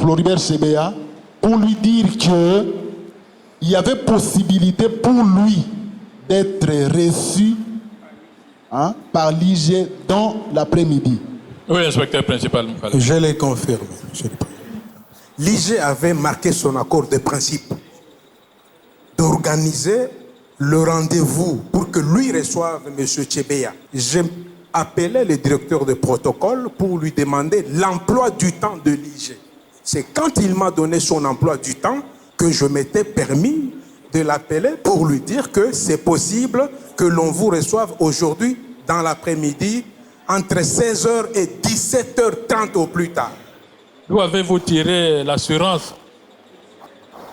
Floribert Chebeya pour lui dire qu'il y avait possibilité pour lui d'être reçu par l'IG dans l'après-midi. Oui, inspecteur principal. Je l'ai confirmé. L'IG avait marqué son accord de principe d'organiser le rendez-vous pour que lui reçoive M. Chebeya. J'ai appelé le directeur de protocole pour lui demander l'emploi du temps de l'IG. C'est quand il m'a donné son emploi du temps que je m'étais permis de l'appeler pour lui dire que c'est possible que l'on vous reçoive aujourd'hui dans l'après-midi entre 16h et 17h30 au plus tard. D'où avez-vous tiré l'assurance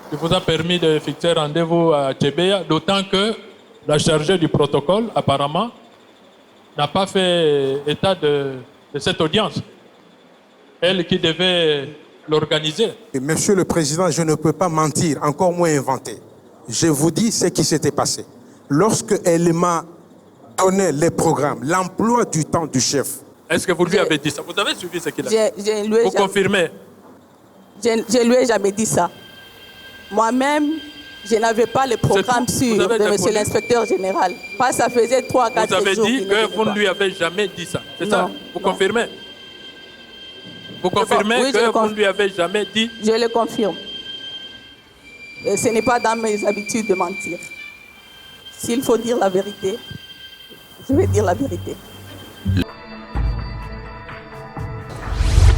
qui vous a permis de fixer rendez-vous à Chebeya, d'autant que la chargée du protocole, apparemment, n'a pas fait état de cette audience. Elle qui devait l'organiser. Monsieur le Président, je ne peux pas mentir, encore moins inventer. Je vous dis ce qui s'était passé. Lorsque elle m'a donné les programmes, l'emploi du temps du chef. Est-ce que vous lui avez dit ça? Vous avez suivi ce qu'il a dit? Vous confirmez? Je ne lui ai jamais dit ça. Moi-même, je n'avais pas le programme sur de monsieur l'inspecteur général. Pas ça faisait 3-4 jours. Vous avez dit que vous ne lui avez jamais dit ça. C'est ça? Vous confirmez? Vous confirmez que vous ne lui avez jamais dit? Je le confirme. Et ce n'est pas dans mes habitudes de mentir. S'il faut dire la vérité, je vais dire la vérité.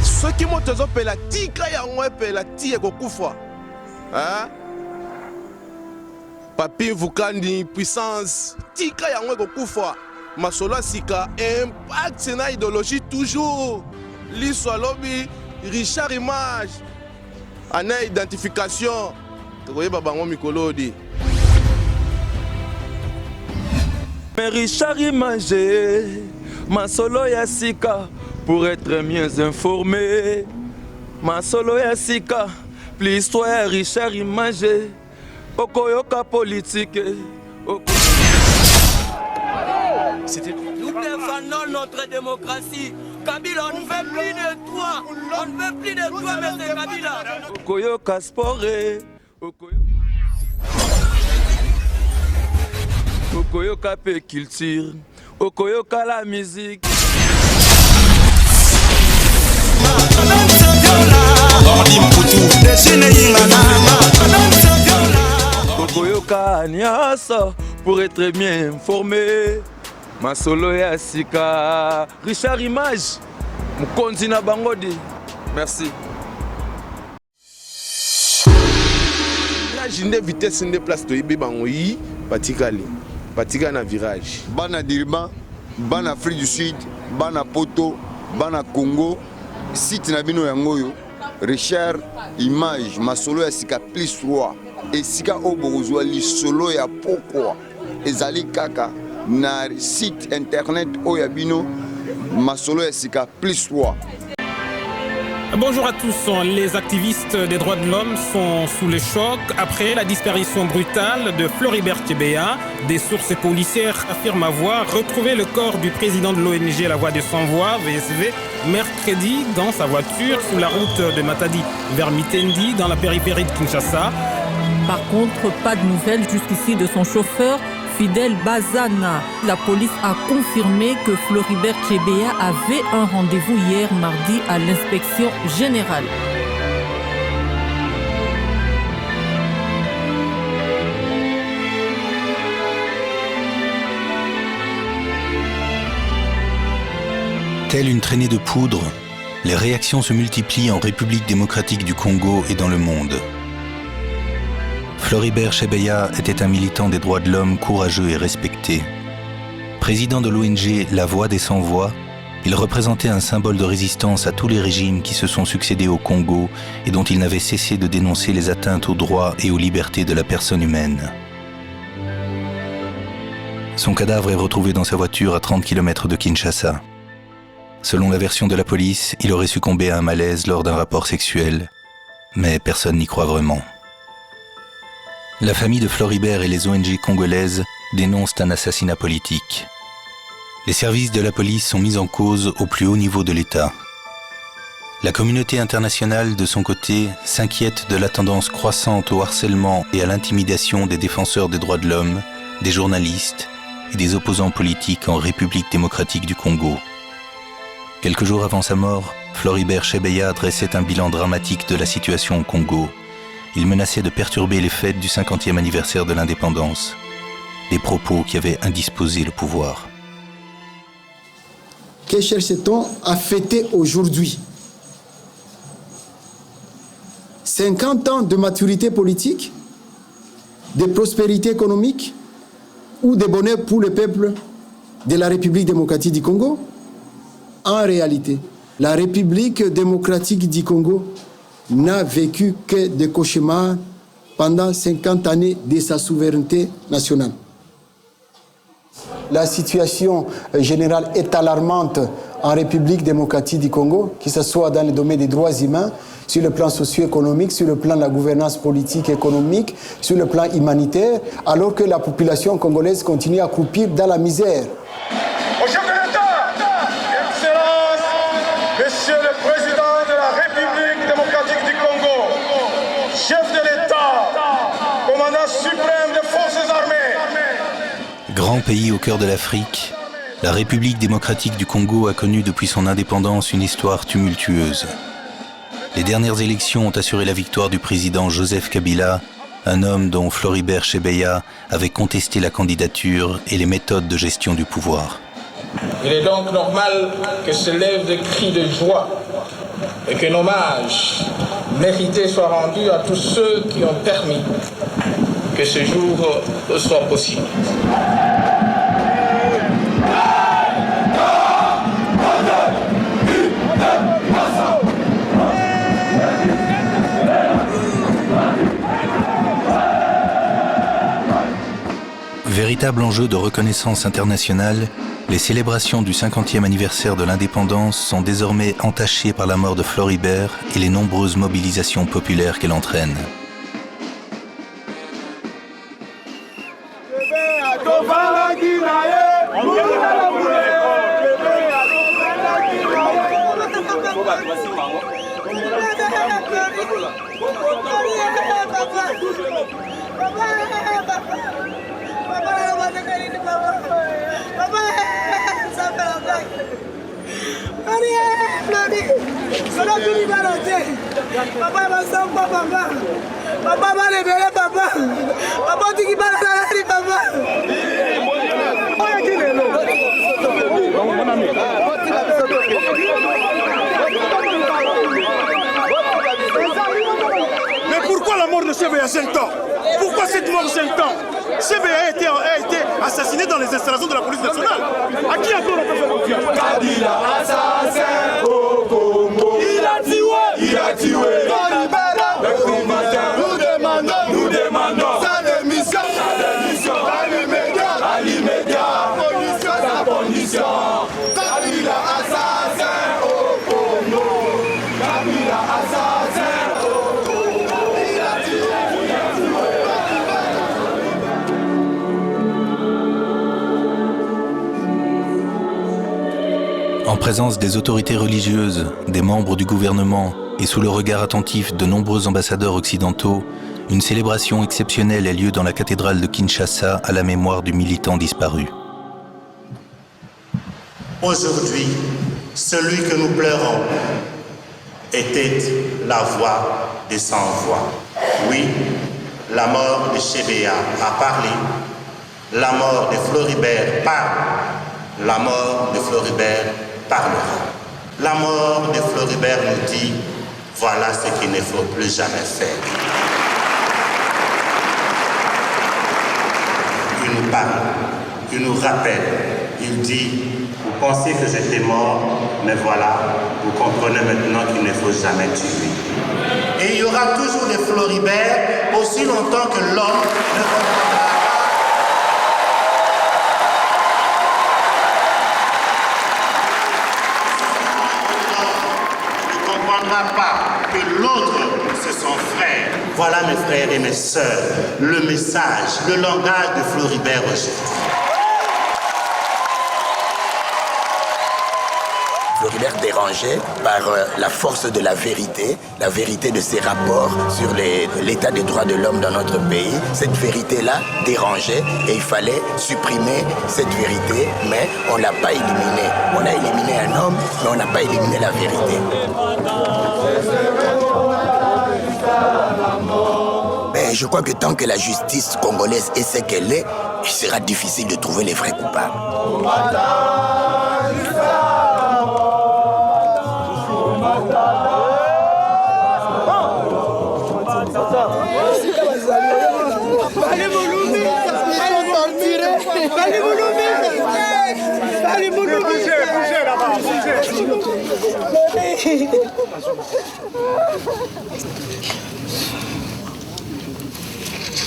Ce qui m'a dit, la tika yango la tia kokufa. Hein? Papi Vukandi puissance tika yango kokufa. Masolo sika impact na idéologie toujours. L'histoire lobby Richard Image. Ana identification. Tokoye babango mikolodi. Mais Richard Image, Masolo Yassika, pour être mieux informé. Masolo Yassika, plus histoire Richard Image, Okoyoka politique. Nous défendons notre démocratie. Kabila, on ne veut plus de toi. On ne veut plus de toi, M. Kabila. Okoyoka sport. Okoyoka pe culture. Okoyoka la musique. Okoyoka nyasa pour être bien informé. Masolo ya sika Richard Image Mukonzi na bangodi. Merci. La jinde vitesse de place to ibe bangoyi patikali. Patika na virage. Bana Diriba, Bana Afrique du Sud, Bana Poto, Bana Congo, site na bino yangoyo, Richard Image, Masolo ya sika plus 3. Et sika oborozwa li solo ya pokwa. Ezali kaka na site internet oyabino, Masolo ya sika plus 3. Bonjour à tous. Les activistes des droits de l'homme sont sous le choc après la disparition brutale de Floribert Chebeya. Des sources policières affirment avoir retrouvé le corps du président de l'ONG La Voix des Sans Voix, VSV, mercredi dans sa voiture sous la route de Matadi vers Mitendi dans la périphérie de Kinshasa. Par contre, pas de nouvelles jusqu'ici de son chauffeur, Fidel Bazana. La police a confirmé que Floribert Chebeya avait un rendez-vous hier mardi à l'inspection générale. Telle une traînée de poudre, les réactions se multiplient en République démocratique du Congo et dans le monde. Floribert Chebeya était un militant des droits de l'homme courageux et respecté. Président de l'ONG La Voix des Sans Voix, il représentait un symbole de résistance à tous les régimes qui se sont succédés au Congo et dont il n'avait cessé de dénoncer les atteintes aux droits et aux libertés de la personne humaine. Son cadavre est retrouvé dans sa voiture à 30 km de Kinshasa. Selon la version de la police, il aurait succombé à un malaise lors d'un rapport sexuel, mais personne n'y croit vraiment. La famille de Floribert et les ONG congolaises dénoncent un assassinat politique. Les services de la police sont mis en cause au plus haut niveau de l'État. La communauté internationale, de son côté, s'inquiète de la tendance croissante au harcèlement et à l'intimidation des défenseurs des droits de l'homme, des journalistes et des opposants politiques en République démocratique du Congo. Quelques jours avant sa mort, Floribert Chebeya dressait un bilan dramatique de la situation au Congo. Il menaçait de perturber les fêtes du 50e anniversaire de l'indépendance. Des propos qui avaient indisposé le pouvoir. Que cherche-t-on à fêter aujourd'hui? 50 ans de maturité politique, de prospérité économique ou de bonheur pour le peuple de la République démocratique du Congo? En réalité, la République démocratique du Congo n'a vécu que des cauchemars pendant 50 années de sa souveraineté nationale. La situation générale est alarmante en République démocratique du Congo, que ce soit dans le domaine des droits humains, sur le plan socio-économique, sur le plan de la gouvernance politique et économique, sur le plan humanitaire, alors que la population congolaise continue à croupir dans la misère. Au chef de l'État, Excellence, Monsieur le Président de la République démocratique du Congo, chef de l'État, commandant suprême des forces armées. Grand pays au cœur de l'Afrique, la République démocratique du Congo a connu depuis son indépendance une histoire tumultueuse. Les dernières élections ont assuré la victoire du président Joseph Kabila, un homme dont Floribert Chebeya avait contesté la candidature et les méthodes de gestion du pouvoir. Il est donc normal que s'élèvent des cris de joie et qu'un hommage mérité soit rendu à tous ceux qui ont permis que ce jour soit possible. Véritable enjeu de reconnaissance internationale, les célébrations du 50e anniversaire de l'indépendance sont désormais entachées par la mort de Floribert et les nombreuses mobilisations populaires qu'elle entraîne. Mais pourquoi la mort de Chebeya 5 ans? Pourquoi cette mort 5 ans? Chebeya a été assassiné dans les installations de la police nationale. À qui encore on peut faire confiance? Kabila assassin au Congo. Il a tué Floribert. Nous demandons sa démission. À l'immédiat. Sa condition. Kabila assassin au Congo. Kabila assassin au Congo. Il a tué. En présence des autorités religieuses, des membres du gouvernement et sous le regard attentif de nombreux ambassadeurs occidentaux, une célébration exceptionnelle a lieu dans la cathédrale de Kinshasa à la mémoire du militant disparu. Aujourd'hui, celui que nous pleurons était la voix des sans-voix. Oui, la mort de Chebeya a parlé, la mort de Floribert parle, la mort de Floribert parlera. La mort de Floribert nous dit, voilà ce qu'il ne faut plus jamais faire. Il nous parle, il nous rappelle, il dit, vous pensiez que j'étais mort, mais voilà, vous comprenez maintenant qu'il ne faut jamais tuer. Et il y aura toujours des Floribert aussi longtemps que l'homme ne comprendra pas que l'autre, c'est son frère. Voilà mes frères et mes sœurs, le message, le langage de Floribert aujourd'hui. Floribert Floribert dérangé par la force de la vérité de ses rapports sur l'état des droits de l'homme dans notre pays. Cette vérité-là dérangeait et il fallait supprimer cette vérité, mais on ne l'a pas éliminée. On a éliminé un homme, mais on n'a pas éliminé la vérité. Mais je crois que tant que la justice congolaise est ce qu'elle est, il sera difficile de trouver les vrais coupables.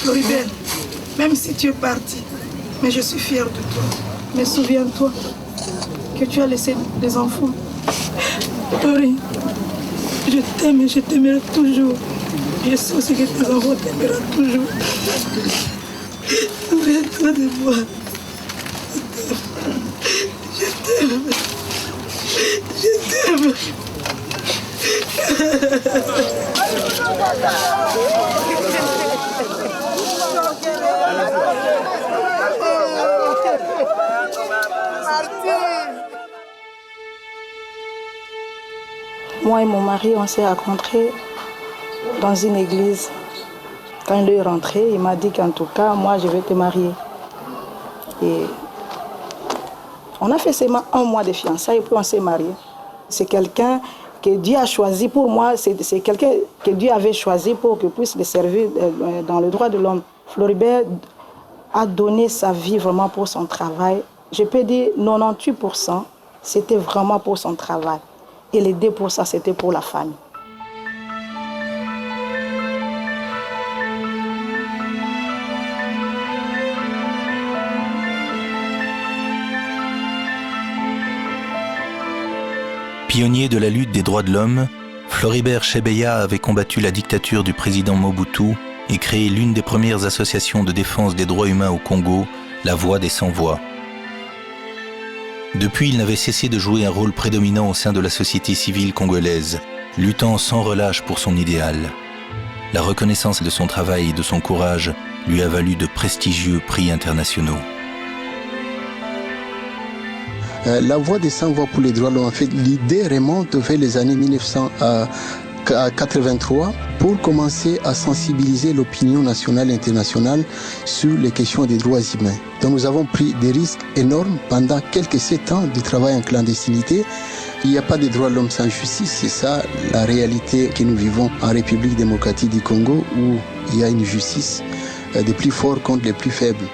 Floribert, même si tu es parti, mais je suis fière de toi. Mais souviens-toi que tu as laissé des enfants. Flori, je t'aime et je t'aimerai toujours. Je sais aussi que tes enfants t'aimeront toujours. Souviens-toi de moi. Je t'aime. Je t'aime. Moi et mon mari, on s'est rencontrés dans une église. Quand il est rentré, il m'a dit qu'en tout cas, moi, je vais te marier. Et on a fait seulement 1 mois de fiançailles et puis on s'est mariés. C'est quelqu'un que Dieu a choisi pour moi, c'est quelqu'un que Dieu avait choisi pour que puisse le servir dans le droit de l'homme. Floribert a donné sa vie vraiment pour son travail. Je peux dire 98%, c'était vraiment pour son travail. Et les 2%, c'était pour la famille. Pionnier de la lutte des droits de l'homme, Floribert Chebeya avait combattu la dictature du président Mobutu et créé l'une des premières associations de défense des droits humains au Congo, la Voix des Sans-Voix. Depuis, il n'avait cessé de jouer un rôle prédominant au sein de la société civile congolaise, luttant sans relâche pour son idéal. La reconnaissance de son travail et de son courage lui a valu de prestigieux prix internationaux. La Voix des Sans-Voix pour les droits de l'homme, en fait, l'idée remonte vers les années 1983 pour commencer à sensibiliser l'opinion nationale et internationale sur les questions des droits humains. Donc nous avons pris des risques énormes pendant quelques 7 ans de travail en clandestinité. Il n'y a pas de droits de l'homme sans justice, c'est ça la réalité que nous vivons en République démocratique du Congo, où il y a une justice des plus forts contre les plus faibles.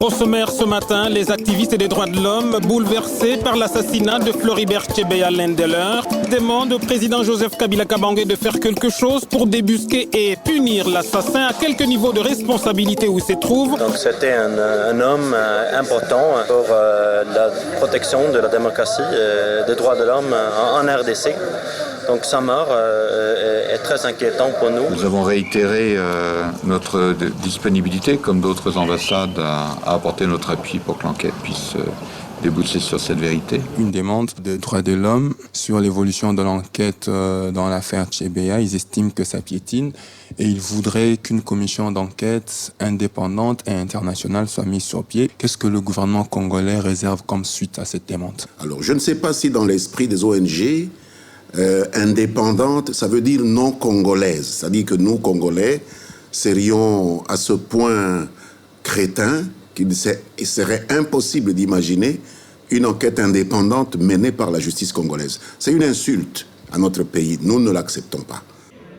Au sommaire ce matin, les activistes des droits de l'homme, bouleversés par l'assassinat de Floribert Chebeya, l'un des leurs, demandent au président Joseph Kabila Kabange de faire quelque chose pour débusquer et punir l'assassin à quelque niveau de responsabilité où il se trouve. Donc c'était un homme important pour la protection de la démocratie et des droits de l'homme en RDC. Donc sa mort est très inquiétante pour nous. Nous avons réitéré notre disponibilité, comme d'autres ambassades, à apporter notre appui pour que l'enquête puisse déboucher sur cette vérité. Une demande des droits de l'homme sur l'évolution de l'enquête dans l'affaire Chebeya. Ils estiment que ça piétine et ils voudraient qu'une commission d'enquête indépendante et internationale soit mise sur pied. Qu'est-ce que le gouvernement congolais réserve comme suite à cette demande? Alors, je ne sais pas si dans l'esprit des ONG, indépendante, ça veut dire non congolaise. C'est-à-dire que nous, Congolais, serions à ce point crétins qu'il serait impossible d'imaginer une enquête indépendante menée par la justice congolaise. C'est une insulte à notre pays. Nous ne l'acceptons pas.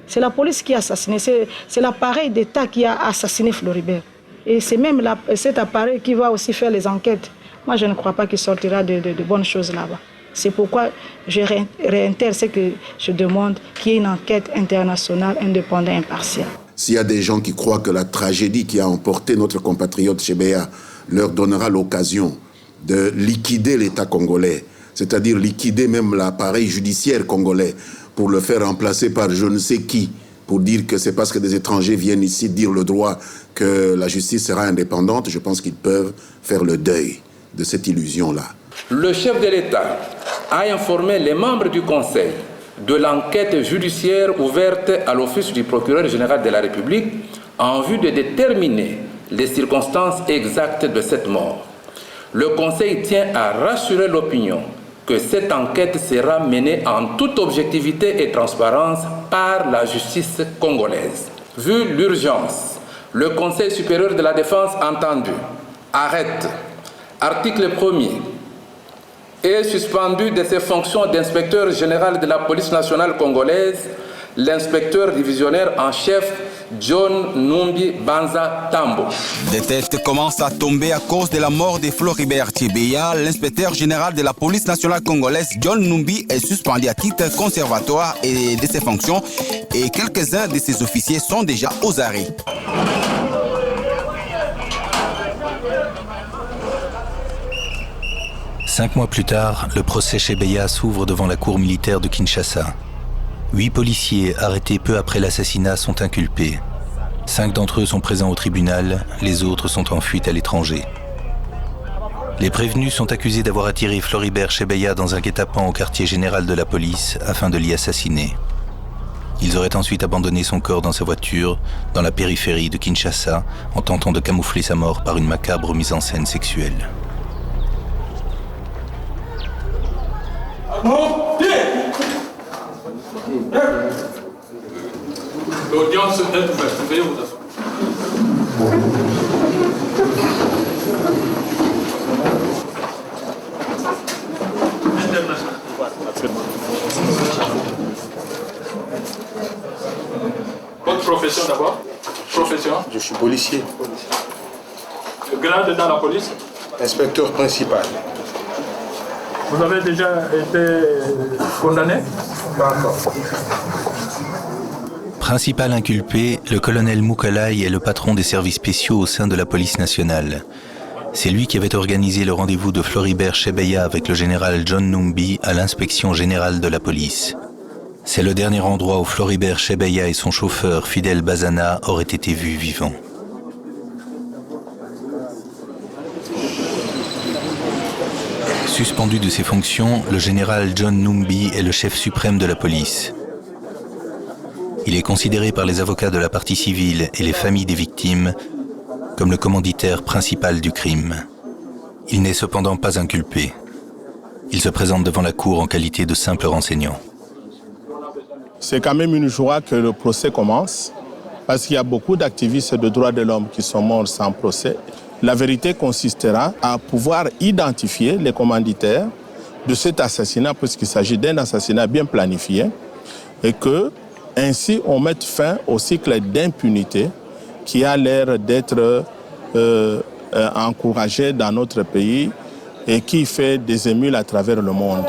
C'est la police qui a assassiné, c'est l'appareil d'État qui a assassiné Floribert. Et c'est même cet appareil qui va aussi faire les enquêtes. Moi, je ne crois pas qu'il sortira de bonnes choses là-bas. C'est pourquoi je réitère ce que je demande, qu'il y ait une enquête internationale indépendante et impartiale. S'il y a des gens qui croient que la tragédie qui a emporté notre compatriote Chebeya leur donnera l'occasion de liquider l'État congolais, c'est-à-dire liquider même l'appareil judiciaire congolais pour le faire remplacer par je ne sais qui, pour dire que c'est parce que des étrangers viennent ici dire le droit que la justice sera indépendante, je pense qu'ils peuvent faire le deuil de cette illusion-là. Le chef de l'État a informé les membres du Conseil de l'enquête judiciaire ouverte à l'Office du procureur général de la République en vue de déterminer les circonstances exactes de cette mort. Le Conseil tient à rassurer l'opinion que cette enquête sera menée en toute objectivité et transparence par la justice congolaise. Vu l'urgence, le Conseil supérieur de la défense entendu arrête, article 1er, est suspendu de ses fonctions d'inspecteur général de la police nationale congolaise, l'inspecteur divisionnaire en chef John Numbi Banza Tambo. Des têtes commencent à tomber à cause de la mort de Floribert Chebeya. L'inspecteur général de la police nationale congolaise, John Numbi, est suspendu à titre conservatoire et de ses fonctions et quelques-uns de ses officiers sont déjà aux arrêts. Cinq mois plus tard, le procès Chebeya s'ouvre devant la cour militaire de Kinshasa. 8 policiers arrêtés peu après l'assassinat sont inculpés. 5 d'entre eux sont présents au tribunal, les autres sont en fuite à l'étranger. Les prévenus sont accusés d'avoir attiré Floribert Chebeya dans un guet-apens au quartier général de la police afin de l'y assassiner. Ils auraient ensuite abandonné son corps dans sa voiture, dans la périphérie de Kinshasa, en tentant de camoufler sa mort par une macabre mise en scène sexuelle. L'audience est ouverte. Veuillez vous asseoir. Votre profession d'abord? Profession? Je suis policier. Le grade dans la police? Inspecteur principal. Vous avez déjà été condamné? Pas encore. Principal inculpé, le colonel Moukalai est le patron des services spéciaux au sein de la police nationale. C'est lui qui avait organisé le rendez-vous de Floribert Chebeya avec le général John Numbi à l'inspection générale de la police. C'est le dernier endroit où Floribert Chebeya et son chauffeur Fidel Bazana auraient été vus vivants. Suspendu de ses fonctions, le général John Numbi est le chef suprême de la police. Il est considéré par les avocats de la partie civile et les familles des victimes comme le commanditaire principal du crime. Il n'est cependant pas inculpé. Il se présente devant la cour en qualité de simple renseignant. C'est quand même une joie que le procès commence, parce qu'il y a beaucoup d'activistes de droits de l'homme qui sont morts sans procès. La vérité consistera à pouvoir identifier les commanditaires de cet assassinat, puisqu'il s'agit d'un assassinat bien planifié, et que ainsi on mette fin au cycle d'impunité qui a l'air d'être encouragé dans notre pays et qui fait des émules à travers le monde.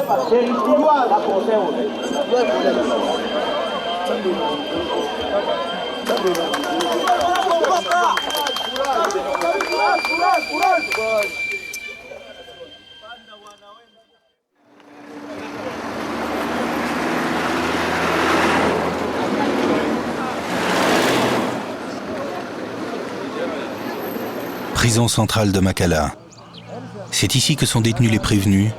Prison centrale de Makala. C'est ici que sont détenus les prévenus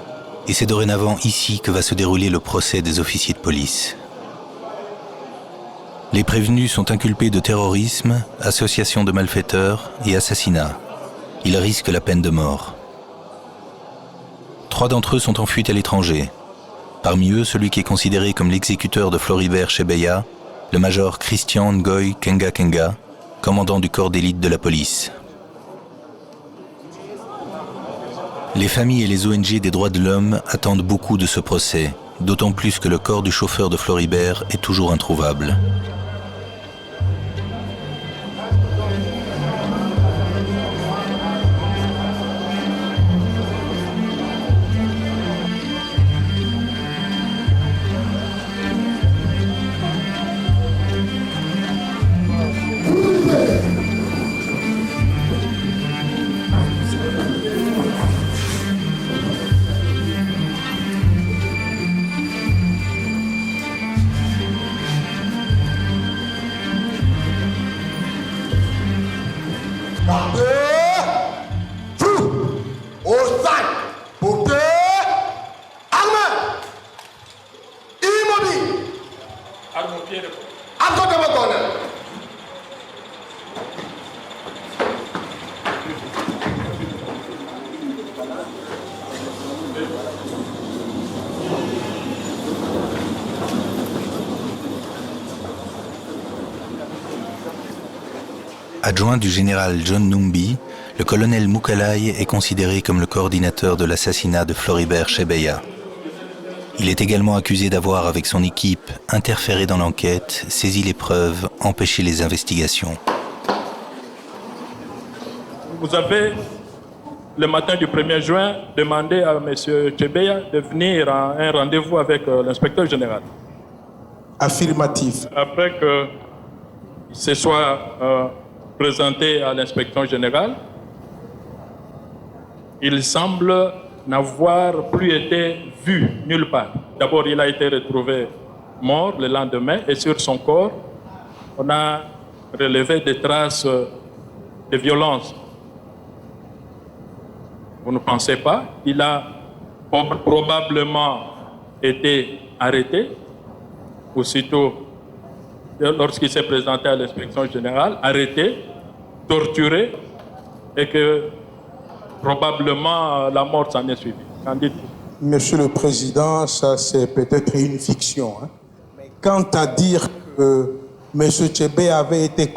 et c'est dorénavant ici que va se dérouler le procès des officiers de police. Les prévenus sont inculpés de terrorisme, association de malfaiteurs et assassinat. Ils risquent la peine de mort. 3 d'entre eux sont en fuite à l'étranger. Parmi eux, celui qui est considéré comme l'exécuteur de Floribert Chebeya, le major Christian Ngoy Kenga Kenga, commandant du corps d'élite de la police. Les familles et les ONG des droits de l'homme attendent beaucoup de ce procès, d'autant plus que le corps du chauffeur de Floribert est toujours introuvable. Adjoint du général John Numbi, le colonel Mukalai est considéré comme le coordinateur de l'assassinat de Floribert Chebeya. Il est également accusé d'avoir, avec son équipe, interféré dans l'enquête, saisi les preuves, empêché les investigations. Vous avez, le matin du 1er juin, demandé à M. Chebeya de venir à un rendez-vous avec l'inspecteur général. Affirmatif. Après qu'il se soit présenté à l'inspection générale, il semble n'avoir plus été vu nulle part. D'abord, il a été retrouvé mort le lendemain et sur son corps, on a relevé des traces de violence. Vous ne pensez pas? Il a probablement été arrêté aussitôt lorsqu'il s'est présenté à l'inspection générale, arrêté, torturé, et que probablement la mort s'en est suivie. Qu'en dites-vous? Monsieur le Président, ça c'est peut-être une fiction. Hein? Mais quant à dire que M. Tchébé avait été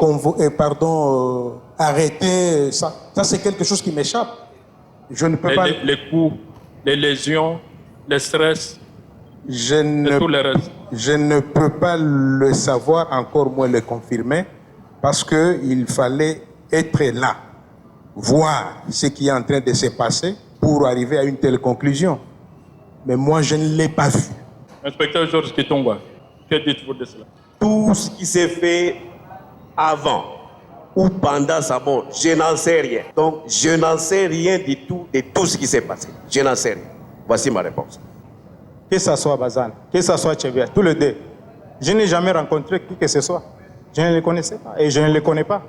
arrêté, ça c'est quelque chose qui m'échappe. Je ne peux pas... Les coups, les lésions, le stress, et tout le reste. Je ne peux pas le savoir, encore moins le confirmer, parce qu'il fallait être là, voir ce qui est en train de se passer pour arriver à une telle conclusion. Mais moi, je ne l'ai pas vu. Inspecteur Georges Kitongwa, que dites-vous de cela? Tout ce qui s'est fait avant ou pendant sa mort, je n'en sais rien. Donc, je n'en sais rien du tout de tout ce qui s'est passé. Je n'en sais rien. Voici ma réponse. Que ce soit Bazan, que ce soit Tchébé, tous les deux. Je n'ai jamais rencontré qui que ce soit. Je ne les connaissais pas et je ne les connais pas.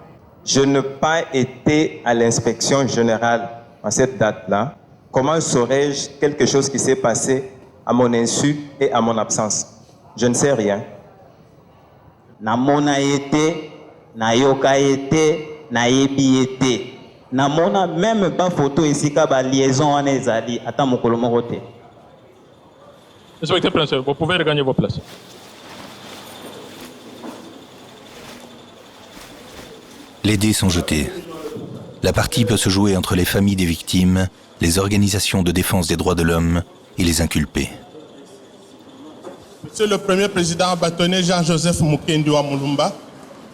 Je n'ai pas été à l'inspection générale à cette date-là. Comment saurais-je quelque chose qui s'est passé à mon insu et à mon absence? Je ne sais rien. Namona été, nayoka été, nayebi été. Namona même pas photo ici ba liaison en ezali ata mokolo moko te. Inspecteur principal, vous pouvez regagner vos places. Les dés sont jetés. La partie peut se jouer entre les familles des victimes, les organisations de défense des droits de l'homme et les inculpés. Monsieur le Premier Président, bâtonnier Jean-Joseph Mukendi wa Mulumba,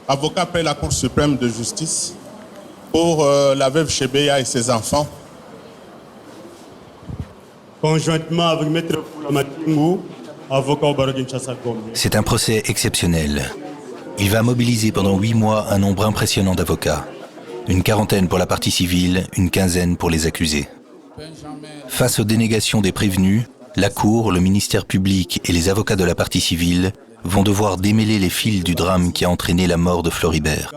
avocat près la Cour suprême de justice, pour la veuve Chebeya et ses enfants. Conjointement avec Maître Matingu, avocat au barreau de Kinshasa-Gombe. C'est un procès exceptionnel. Il va mobiliser pendant 8 mois un nombre impressionnant d'avocats. Une quarantaine pour la partie civile, une quinzaine pour les accusés. Face aux dénégations des prévenus, la Cour, le ministère public et les avocats de la partie civile vont devoir démêler les fils du drame qui a entraîné la mort de Floribert.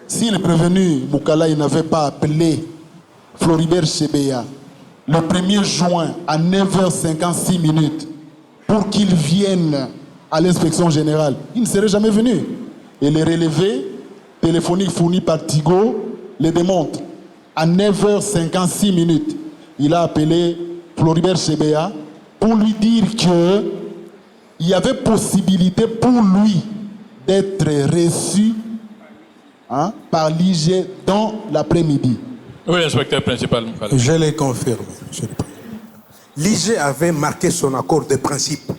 Si le prévenu Mukalai n'avait pas appelé Floribert Chebeya le 1er juin à 9h56 pour qu'il vienne à l'inspection générale, il ne serait jamais venu. Et les relevés téléphoniques fournis par Tigo le démontrent. À 9h56, il a appelé Floribert Chebeya pour lui dire qu'il y avait possibilité pour lui d'être reçu par l'IG dans l'après-midi. Oui, inspecteur principal. Je l'ai confirmé. L'IG avait marqué son accord de principe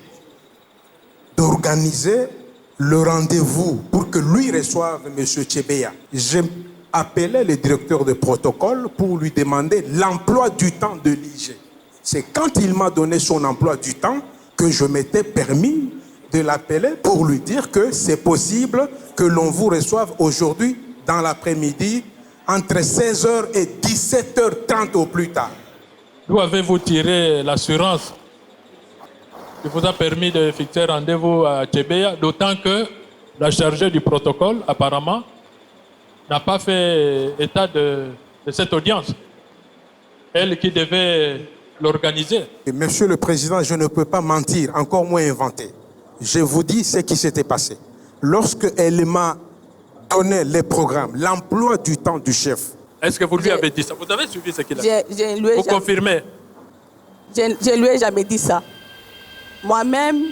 d'organiser le rendez-vous pour que lui reçoive M. Chebeya. J'ai appelé le directeur de protocole pour lui demander l'emploi du temps de l'IG. C'est quand il m'a donné son emploi du temps que je m'étais permis de l'appeler pour lui dire que c'est possible que l'on vous reçoive aujourd'hui dans l'après-midi entre 16h et 17h30 au plus tard. D'où avez-vous tiré l'assurance qui vous a permis de fixer rendez-vous à Chebeya, d'autant que la chargée du protocole, apparemment, n'a pas fait état de cette audience. Elle qui devait l'organiser. Monsieur le Président, je ne peux pas mentir, encore moins inventer. je vous dis ce qui s'était passé. Lorsque elle m'a donné les programmes, l'emploi du temps du chef. Est-ce que vous lui avez dit ça? Vous avez suivi ce qu'il a dit? Vous confirmez? Je lui ai jamais dit ça. Moi-même,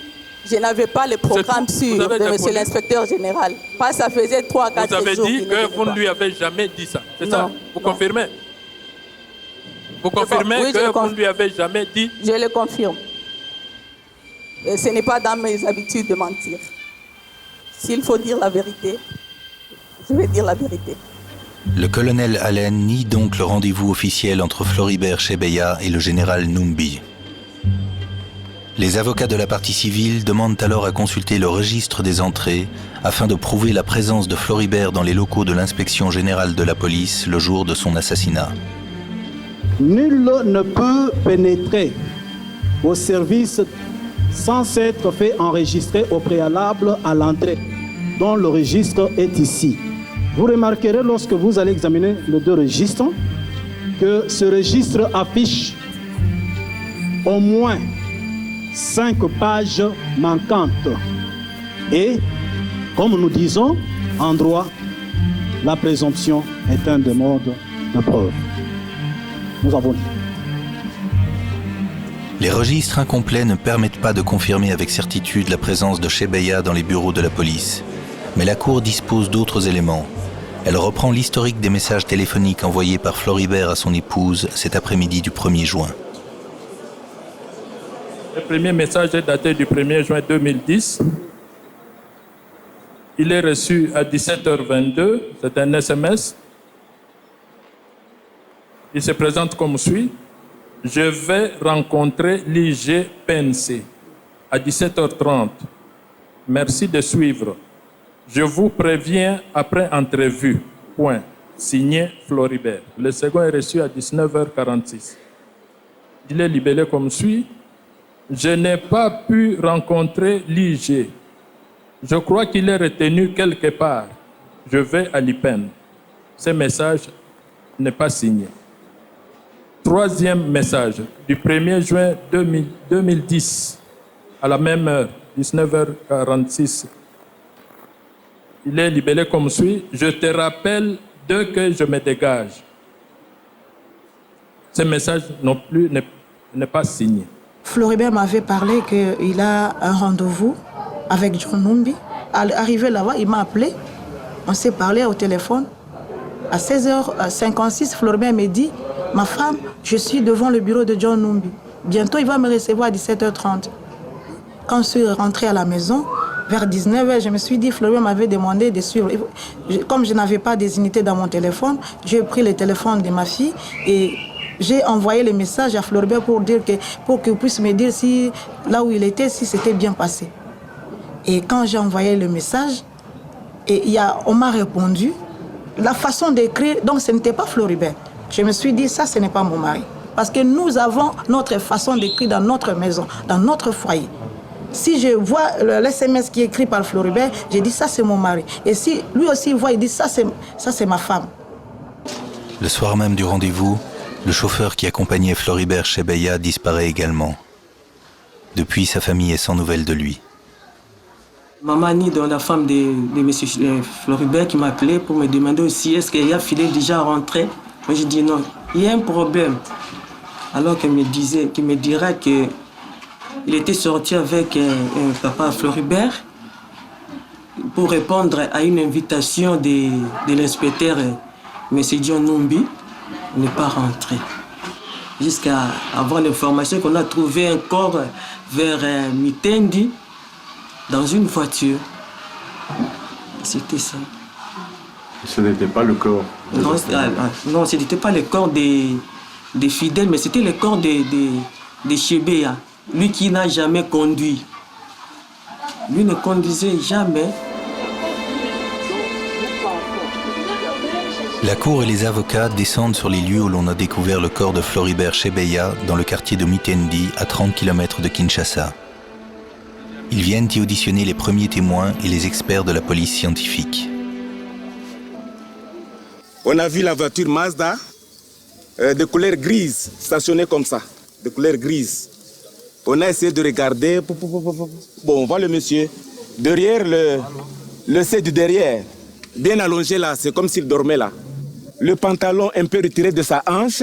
je n'avais pas le programme sûr de monsieur l'inspecteur général. Pas ça faisait 3-4 jours. Vous avez dit que vous ne lui avez jamais dit ça. C'est ça? Vous confirmez? Vous confirmez que vous ne lui avez jamais dit? Je le confirme. Et ce n'est pas dans mes habitudes de mentir. S'il faut dire la vérité, je vais dire la vérité. Le colonel Allen nie donc le rendez-vous officiel entre Floribert Chebeya et le général Numbi. Les avocats de la partie civile demandent alors à consulter le registre des entrées afin de prouver la présence de Floribert dans les locaux de l'inspection générale de la police le jour de son assassinat. Nul ne peut pénétrer au service sans être fait enregistrer au préalable à l'entrée, dont le registre est ici. Vous remarquerez lorsque vous allez examiner les deux registres que ce registre affiche au moins 5 pages manquantes. Et, comme nous disons en droit, la présomption est un des modes de preuve. Nous avons dit. Les registres incomplets ne permettent pas de confirmer avec certitude la présence de Chebeya dans les bureaux de la police. Mais la Cour dispose d'autres éléments. Elle reprend l'historique des messages téléphoniques envoyés par Floribert à son épouse cet après-midi du 1er juin. Le premier message est daté du 1er juin 2010. Il est reçu à 17h22. C'est un SMS. Il se présente comme suit. Je vais rencontrer l'IGPNC à 17h30. Merci de suivre. Je vous préviens après entrevue. Point. Signé Floribert. Le second est reçu à 19h46. Il est libellé comme suit. Je n'ai pas pu rencontrer l'IG. Je crois qu'il est retenu quelque part. Je vais à l'IPEN. Ce message n'est pas signé. Troisième message, du 1er juin 2010, à la même heure, 19h46. Il est libellé comme suit. Je te rappelle dès que je me dégage. Ce message non plus n'est pas signé. Floribert m'avait parlé qu'il a un rendez-vous avec John Numbi. Arrivé là-bas, il m'a appelé. On s'est parlé au téléphone. À 16h56, Floribert me dit « Ma femme, je suis devant le bureau de John Numbi. Bientôt, il va me recevoir à 17h30. » Quand je suis rentrée à la maison, vers 19h, je me suis dit, Floribert m'avait demandé de suivre. Comme je n'avais pas des unités dans mon téléphone, j'ai pris le téléphone de ma fille et j'ai envoyé le message à Floribert pour qu'il puisse me dire si, là où il était, si c'était bien passé. Et quand j'ai envoyé le message, on m'a répondu. La façon d'écrire, donc ce n'était pas Floribert. Je me suis dit, ça, ce n'est pas mon mari. Parce que nous avons notre façon d'écrire dans notre maison, dans notre foyer. Si je vois le SMS qui est écrit par Floribert, j'ai dit, ça, c'est mon mari. Et si lui aussi voit, il dit, ça, c'est ma femme. Le soir même du rendez-vous, le chauffeur qui accompagnait Floribert Chebeya disparaît également. Depuis, sa famille est sans nouvelles de lui. Maman Nid, la femme de M. Floribert, qui m'a appelé pour me demander aussi est-ce qu'il y a Fidèle déjà rentré. Moi, j'ai dit non, il y a un problème. Alors qu'il me dira qu'il était sorti avec papa Floribert pour répondre à une invitation de l'inspecteur M. John Numbi. Il n'est pas rentré. Jusqu'à avoir l'information qu'on a trouvé un corps vers Mitendi dans une voiture. C'était ça. Ce n'était pas le corps? Non, ce n'était pas le corps des fidèles, mais c'était le corps de Chebeya. Lui qui n'a jamais conduit. Lui ne conduisait jamais. La cour et les avocats descendent sur les lieux où l'on a découvert le corps de Floribert Chebeya dans le quartier de Mitendi, à 30 km de Kinshasa. Ils viennent y auditionner les premiers témoins et les experts de la police scientifique. On a vu la voiture Mazda de couleur grise, stationnée comme ça, de couleur grise. On a essayé de regarder. Bon, on voit le monsieur. Derrière, le set du derrière, bien allongé là, c'est comme s'il dormait là. Le pantalon un peu retiré de sa hanche.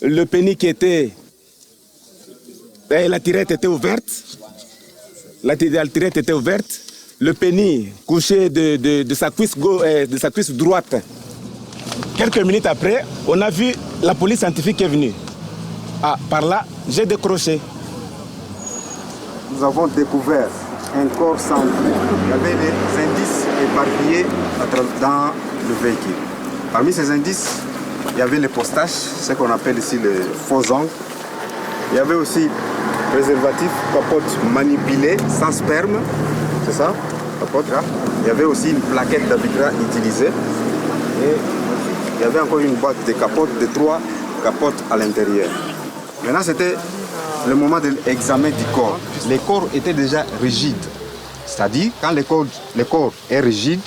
Le pénis qui était... La tirette était ouverte. La tirette était ouverte. Le pénis couché de sa cuisse de sa cuisse droite. Quelques minutes après, on a vu la police scientifique qui est venue. Ah, par là, j'ai décroché. Nous avons découvert un corps sans vie. Il y avait des indices éparpillés dans le véhicule. Parmi ces indices, il y avait les postaches, ce qu'on appelle ici les faux ongles. Il y avait aussi préservatif, capote manipulée, sans sperme. C'est ça, capote là. Il y avait aussi une plaquette d'Avigra utilisée. Et il y avait encore une boîte de capotes, de 3 capotes à l'intérieur. Maintenant, c'était le moment de l'examen du corps. Les corps étaient déjà rigides. C'est-à-dire, quand le corps est rigide,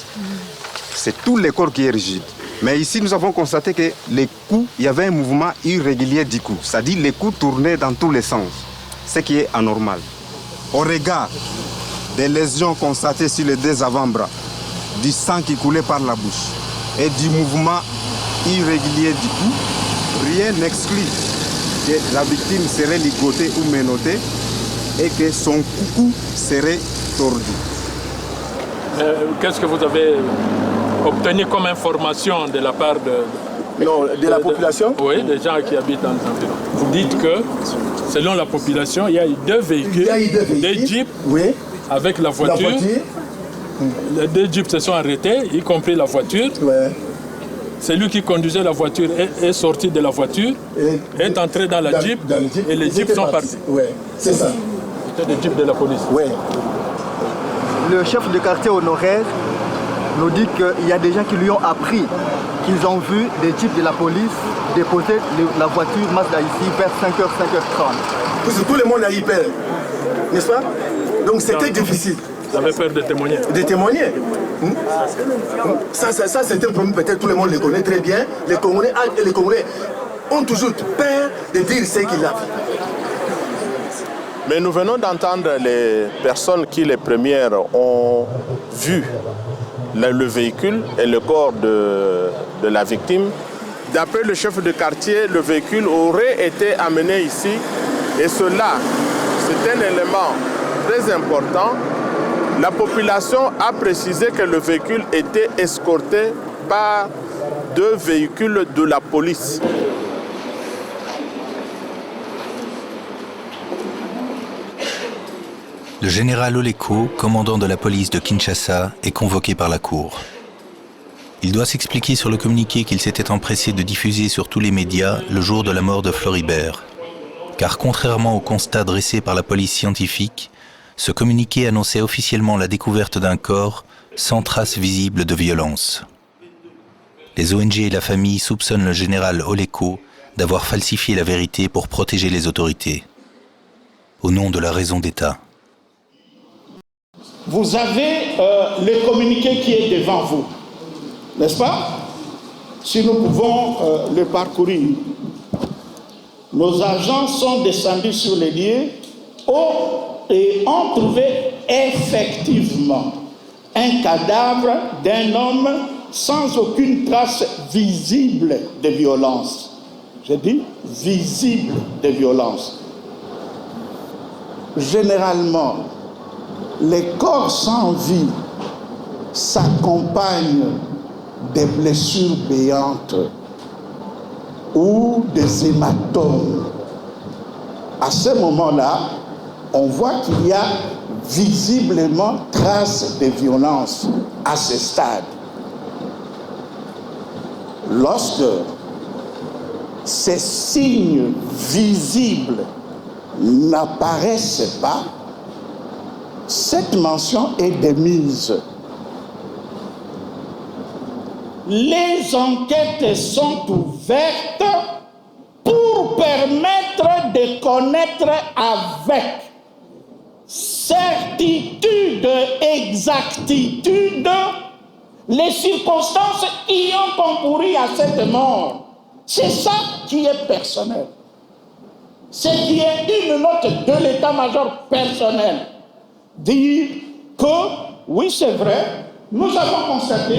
c'est tout le corps qui est rigide. Mais ici, nous avons constaté que les coups, il y avait un mouvement irrégulier du cou. C'est-à-dire, les coups tournaient dans tous les sens, ce qui est anormal. Au regard des lésions constatées sur les 2 avant-bras, du sang qui coulait par la bouche et du mouvement irrégulier du cou, rien n'exclut que la victime serait ligotée ou menottée et que son cou serait tordu. Qu'est-ce que vous avez obtenu comme information de la part de la population? Oui, des gens qui habitent dans les environs. Vous dites que, selon la population, il y a eu 2 véhicules, des jeeps avec la voiture. Les 2 jeeps se sont arrêtés, y compris la voiture. Celui qui conduisait la voiture est sorti de la voiture, est entré dans la jeep, et les jeeps sont partis. Oui, c'est ça. C'était des jeeps de la police. Oui. Le chef de quartier honoraire nous dit qu'il y a des gens qui lui ont appris qu'ils ont vu des jeeps de la police déposer la voiture Mazda ici vers 5h, 5h30. Parce que tout le monde a eu peur, n'est-ce pas? Donc c'était difficile. Vous avez peur de témoigner? De témoigner. Ça c'est un problème, peut-être tout le monde le connaît très bien. Les Congolais ont toujours peur de dire ce qu'ils ont vu. Mais nous venons d'entendre les personnes qui les premières ont vu le véhicule et le corps de la victime. D'après le chef de quartier, le véhicule aurait été amené ici et cela, c'est un élément très important. La population a précisé que le véhicule était escorté par 2 véhicules de la police. Le général Oleko, commandant de la police de Kinshasa, est convoqué par la cour. Il doit s'expliquer sur le communiqué qu'il s'était empressé de diffuser sur tous les médias le jour de la mort de Floribert. Car contrairement au constat dressé par la police scientifique, ce communiqué annonçait officiellement la découverte d'un corps sans trace visible de violence. Les ONG et la famille soupçonnent le général Oleko d'avoir falsifié la vérité pour protéger les autorités, au nom de la raison d'État. Vous avez le communiqué qui est devant vous, n'est-ce pas? Si nous pouvons le parcourir. Nos agents sont descendus sur les lieux et ont trouvé effectivement un cadavre d'un homme sans aucune trace visible de violence. Je dis visible de violence. Généralement, les corps sans vie s'accompagnent des blessures béantes ou des hématomes. À ce moment-là, on voit qu'il y a visiblement trace de violence à ce stade. Lorsque ces signes visibles n'apparaissent pas, cette mention est démise. Les enquêtes sont ouvertes pour permettre de connaître avec certitude, exactitude, les circonstances qui ont concouru à cette mort. C'est ça qui est personnel. ce qui est une note de l'état-major personnel, dire que, oui, c'est vrai, nous avons constaté,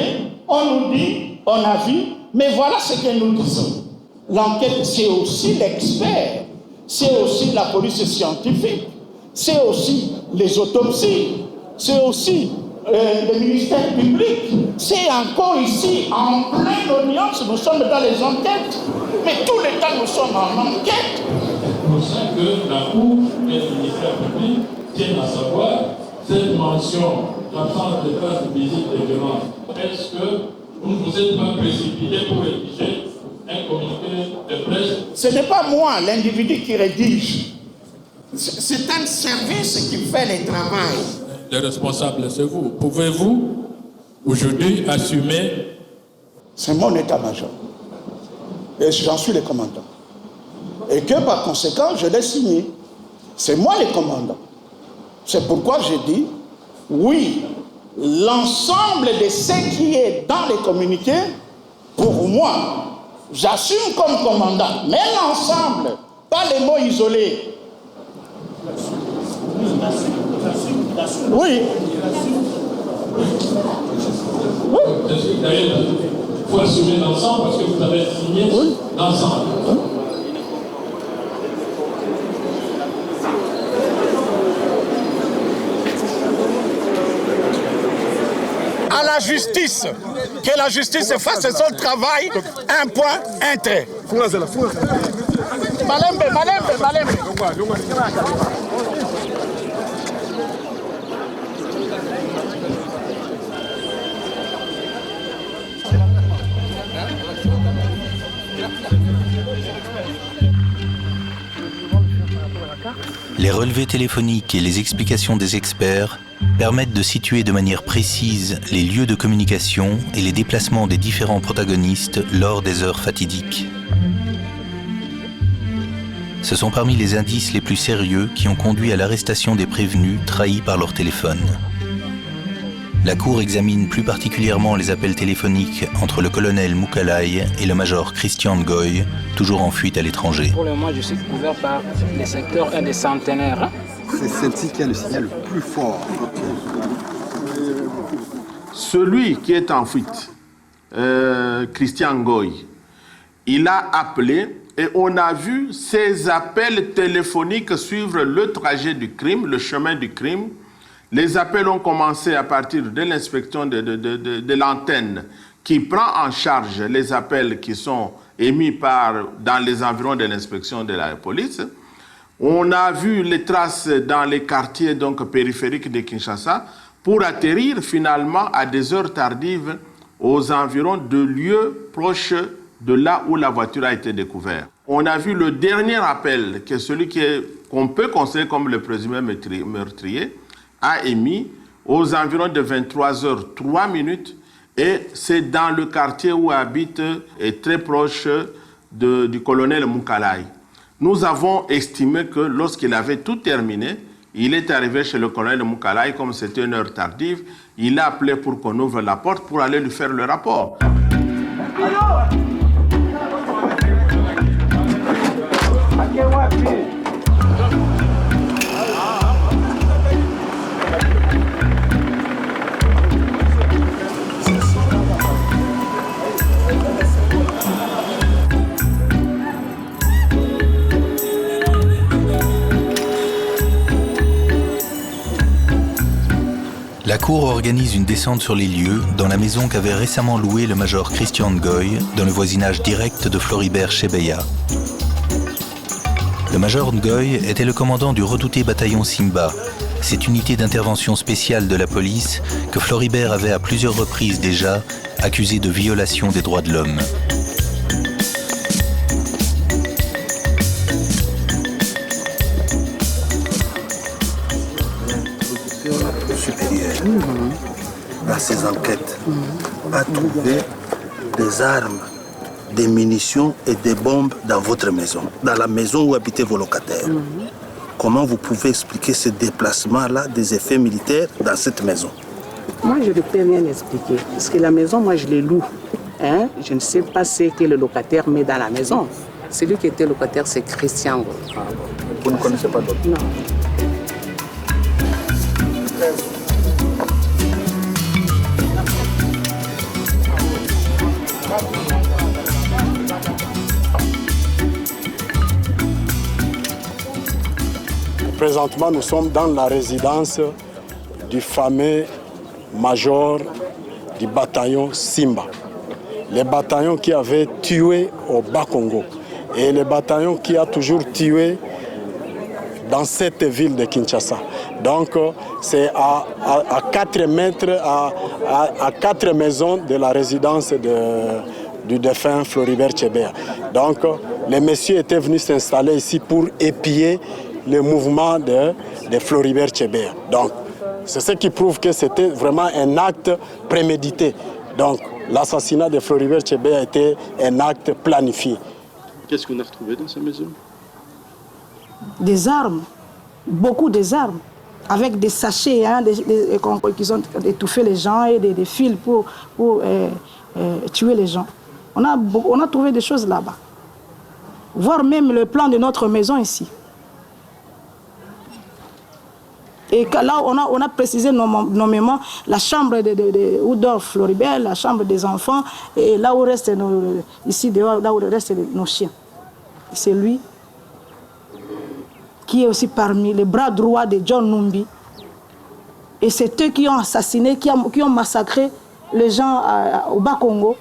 on nous dit, on a vu, mais voilà ce que nous disons. L'enquête, c'est aussi l'expert, c'est aussi la police scientifique, c'est aussi les autopsies, c'est aussi le ministère public, c'est encore ici, en pleine audience, nous sommes dans les enquêtes, mais tout le temps nous sommes en enquête. C'est pour ça que la Cour et le ministère public tiennent à savoir cette mention d'absence de traces de visite de violence. Est-ce que vous ne vous êtes pas précipité pour rédiger un communiqué de presse? Ce n'est pas moi, l'individu qui rédige. C'est un service qui fait le travail. Le responsable, c'est vous. Pouvez-vous aujourd'hui assumer? C'est mon état-major. Et j'en suis le commandant. Et que par conséquent, je l'ai signé. C'est moi le commandant. C'est pourquoi j'ai dit, oui, l'ensemble de ce qui est dans les communiqués, pour moi, j'assume comme commandant. Mais l'ensemble, pas les mots isolés. Oui. Il faut assumer l'ensemble parce que vous avez signé l'ensemble. À la justice, que la justice fasse son travail, un point, un trait. Malembe. Les relevés téléphoniques et les explications des experts permettent de situer de manière précise les lieux de communication et les déplacements des différents protagonistes lors des heures fatidiques. Ce sont parmi les indices les plus sérieux qui ont conduit à l'arrestation des prévenus trahis par leur téléphone. La Cour examine plus particulièrement les appels téléphoniques entre le colonel Moukalay et le major Christian Ngoy, toujours en fuite à l'étranger. Pour le moment, je suis couvert par les secteurs 1 des centenaires. C'est celle-ci qui a le signal le plus fort. Celui qui est en fuite, Christian Ngoy, il a appelé et on a vu ces appels téléphoniques suivre le trajet du crime, le chemin du crime. Les appels ont commencé à partir de l'inspection de l'antenne qui prend en charge les appels qui sont émis dans les environs de l'inspection de la police. On a vu les traces dans les quartiers donc, périphériques de Kinshasa pour atterrir finalement à des heures tardives aux environs de lieux proches de là où la voiture a été découverte. On a vu le dernier appel, qui est celui qu'on peut considérer comme le présumé meurtrier, a émis aux environs de 23h03 et c'est dans le quartier où habite et très proche du colonel Moukalay. Nous avons estimé que lorsqu'il avait tout terminé, il est arrivé chez le colonel Moukalay, comme c'était une heure tardive, il a appelé pour qu'on ouvre la porte pour aller lui faire le rapport. La Cour organise une descente sur les lieux dans la maison qu'avait récemment louée le major Christian Ngoy dans le voisinage direct de Floribert Chebeya. Le major Ngoy était le commandant du redouté bataillon Simba, cette unité d'intervention spéciale de la police que Floribert avait à plusieurs reprises déjà accusé de violation des droits de l'homme. Dans ces enquêtes, a trouvé des armes, des munitions et des bombes dans votre maison, dans la maison où habitaient vos locataires. Comment vous pouvez expliquer ce déplacement-là des effets militaires dans cette maison? Moi, je ne peux rien expliquer, parce que la maison, moi, je l'ai loue. Je ne sais pas ce que le locataire met dans la maison. Celui qui était locataire, c'est Christian Ngoy. Ah, vous ne connaissez pas d'autre? Non. Présentement, nous sommes dans la résidence du fameux major du bataillon Simba. Le bataillon qui avait tué au Bas-Congo et le bataillon qui a toujours tué dans cette ville de Kinshasa. Donc, c'est à 4 mètres, à 4 maisons de la résidence du défunt Floribert Chebeya. Donc, les messieurs étaient venus s'installer ici pour épier le mouvement de Floribert Chebeya. Donc, c'est ce qui prouve que c'était vraiment un acte prémédité. Donc, l'assassinat de Floribert Chebeya était un acte planifié. Qu'est-ce qu'on a retrouvé dans sa maison? Des armes, beaucoup des armes, avec des sachets qui ont étouffé les gens et des fils pour tuer les gens. On a trouvé des choses là-bas. Voire même le plan de notre maison ici. Et là, on a précisé nommément la chambre où dort Floribert, la chambre des enfants, et là où restent ici dehors, là où restent nos chiens. C'est lui qui est aussi parmi les bras droits de John Numbi. Et c'est eux qui ont assassiné, qui ont massacré les gens au Bas-Congo,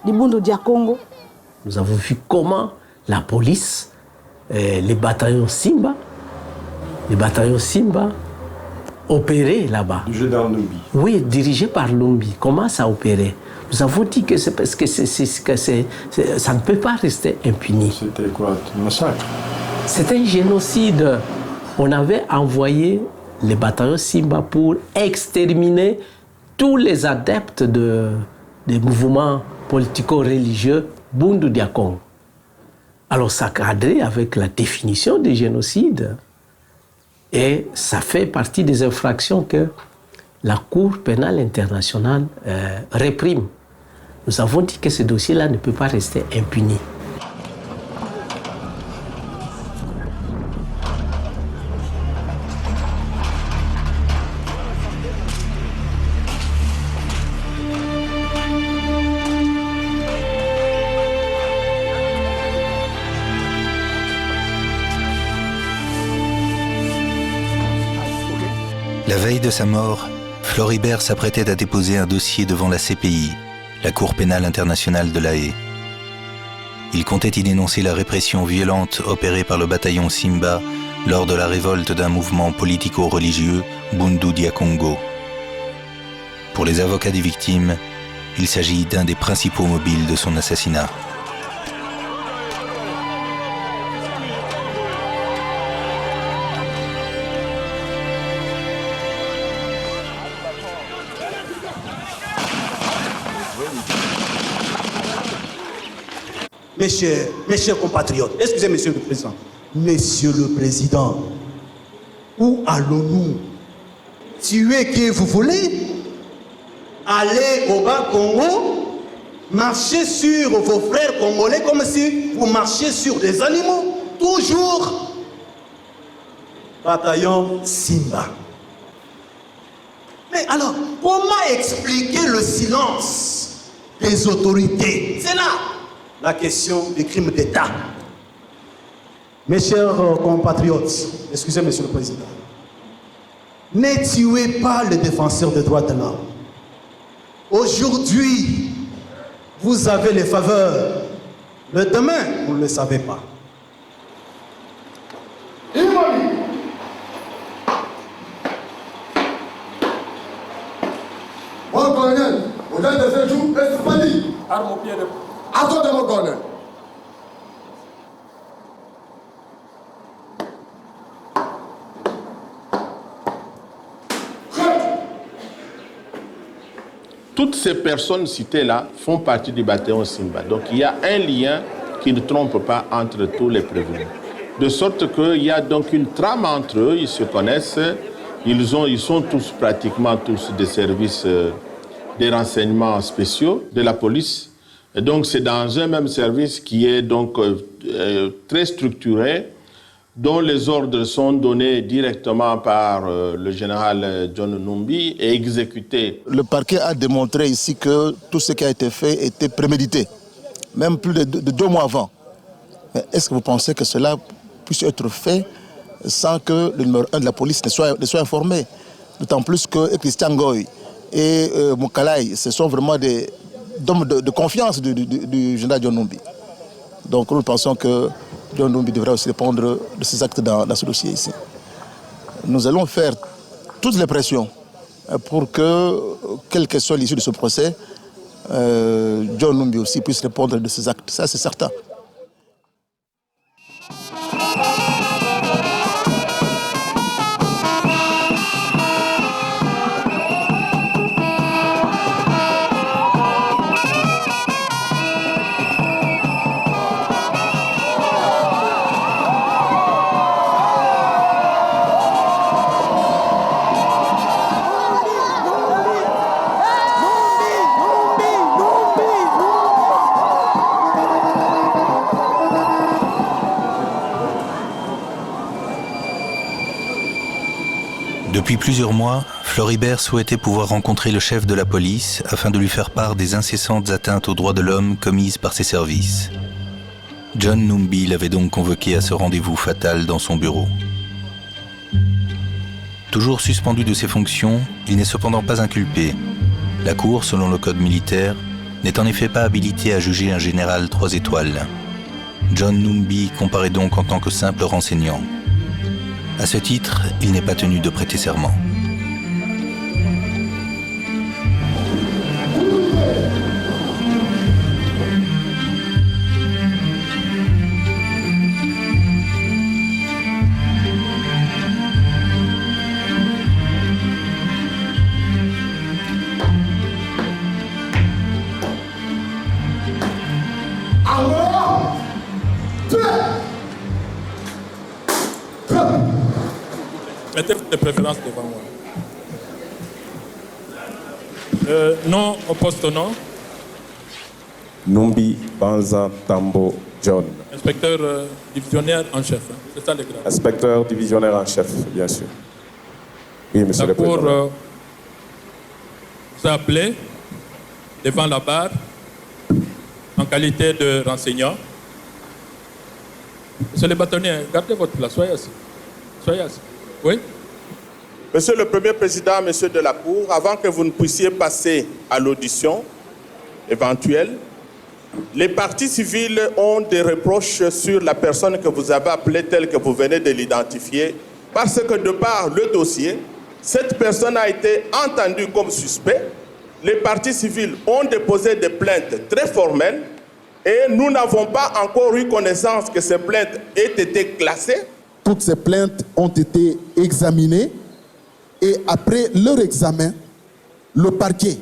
du Bundu Dia Congo. Nous avons vu comment la police, les bataillons Simba opéraient là-bas. Dirigé dans Numbi. Oui, dirigé par Numbi. Comment ça opérait? Nous avons dit que c'est parce que ça ne peut pas rester impuni. C'était quoi? Un massacre? C'était un génocide. On avait envoyé les bataillons Simba pour exterminer tous les adeptes des mouvements politico-religieux Bundu Dia Congo. Alors ça cadrait avec la définition du génocide. Et ça fait partie des infractions que la Cour pénale internationale réprime. Nous avons dit que ce dossier-là ne peut pas rester impuni. La veille de sa mort, Floribert s'apprêtait à déposer un dossier devant la CPI, la Cour pénale internationale de La Haye. Il comptait y dénoncer la répression violente opérée par le bataillon Simba lors de la révolte d'un mouvement politico-religieux Bundu Dia Congo. Pour les avocats des victimes, il s'agit d'un des principaux mobiles de son assassinat. Mes chers compatriotes, excusez Monsieur le Président. Monsieur le Président, où allons-nous? Tuer qui vous voulez? Aller au Bas-Congo? Marcher sur vos frères congolais comme si vous marchiez sur des animaux? Toujours bataillon Simba. Mais alors, comment expliquer le silence des autorités? C'est là la question des crimes d'État. Mes chers compatriotes, excusez Monsieur le Président, ne tuez pas les défenseurs des droits de l'homme. Aujourd'hui, vous avez les faveurs. Le demain, vous ne le savez pas. Mon colonel, au delà de ce jour, est-ce pas dit? Arme au pied de... Attendez mon colonel. Toutes ces personnes citées-là font partie du bataillon Simba. Donc il y a un lien qui ne trompe pas entre tous les prévenus. De sorte qu'il y a donc une trame entre eux, ils se connaissent, ils sont tous pratiquement tous des services des renseignements spéciaux de la police. Et donc c'est dans un même service qui est donc très structuré, dont les ordres sont donnés directement par le général John Numbi et exécutés. Le parquet a démontré ici que tout ce qui a été fait était prémédité, même plus de 2 mois avant. Mais est-ce que vous pensez que cela puisse être fait sans que le numéro 1 de la police ne soit informé? D'autant plus que Christian Ngoy et Moukalai, ce sont vraiment des hommes de confiance du général John Numbi. Donc nous pensons que John Numbi devrait aussi répondre de ses actes dans ce dossier ici. Nous allons faire toutes les pressions pour que, quelle que soit l'issue de ce procès, John Numbi aussi puisse répondre de ses actes. Ça, c'est certain. Depuis plusieurs mois, Floribert souhaitait pouvoir rencontrer le chef de la police afin de lui faire part des incessantes atteintes aux droits de l'homme commises par ses services. John Numbi l'avait donc convoqué à ce rendez-vous fatal dans son bureau. Toujours suspendu de ses fonctions, il n'est cependant pas inculpé. La Cour, selon le code militaire, n'est en effet pas habilitée à juger un général 3 étoiles. John Numbi comparaît donc en tant que simple renseignant. À ce titre, il n'est pas tenu de prêter serment. Mettez de préférence devant moi. Nom au poste nom. Numbi Banza Tambo John. Inspecteur divisionnaire en chef. C'est ça le grade. Inspecteur divisionnaire en chef, bien sûr. Oui, monsieur le président. La Cour vous a appelé devant la barre en qualité de renseignant. Monsieur le bâtonnier, gardez votre place. Soyez assis. Soyez assis. Oui. Monsieur le Premier Président, Monsieur de la Cour, avant que vous ne puissiez passer à l'audition éventuelle, les parties civiles ont des reproches sur la personne que vous avez appelée telle que vous venez de l'identifier, parce que de par le dossier, cette personne a été entendue comme suspect. Les parties civiles ont déposé des plaintes très formelles et nous n'avons pas encore eu connaissance que ces plaintes aient été classées. Toutes ces plaintes ont été examinées et après leur examen, le parquet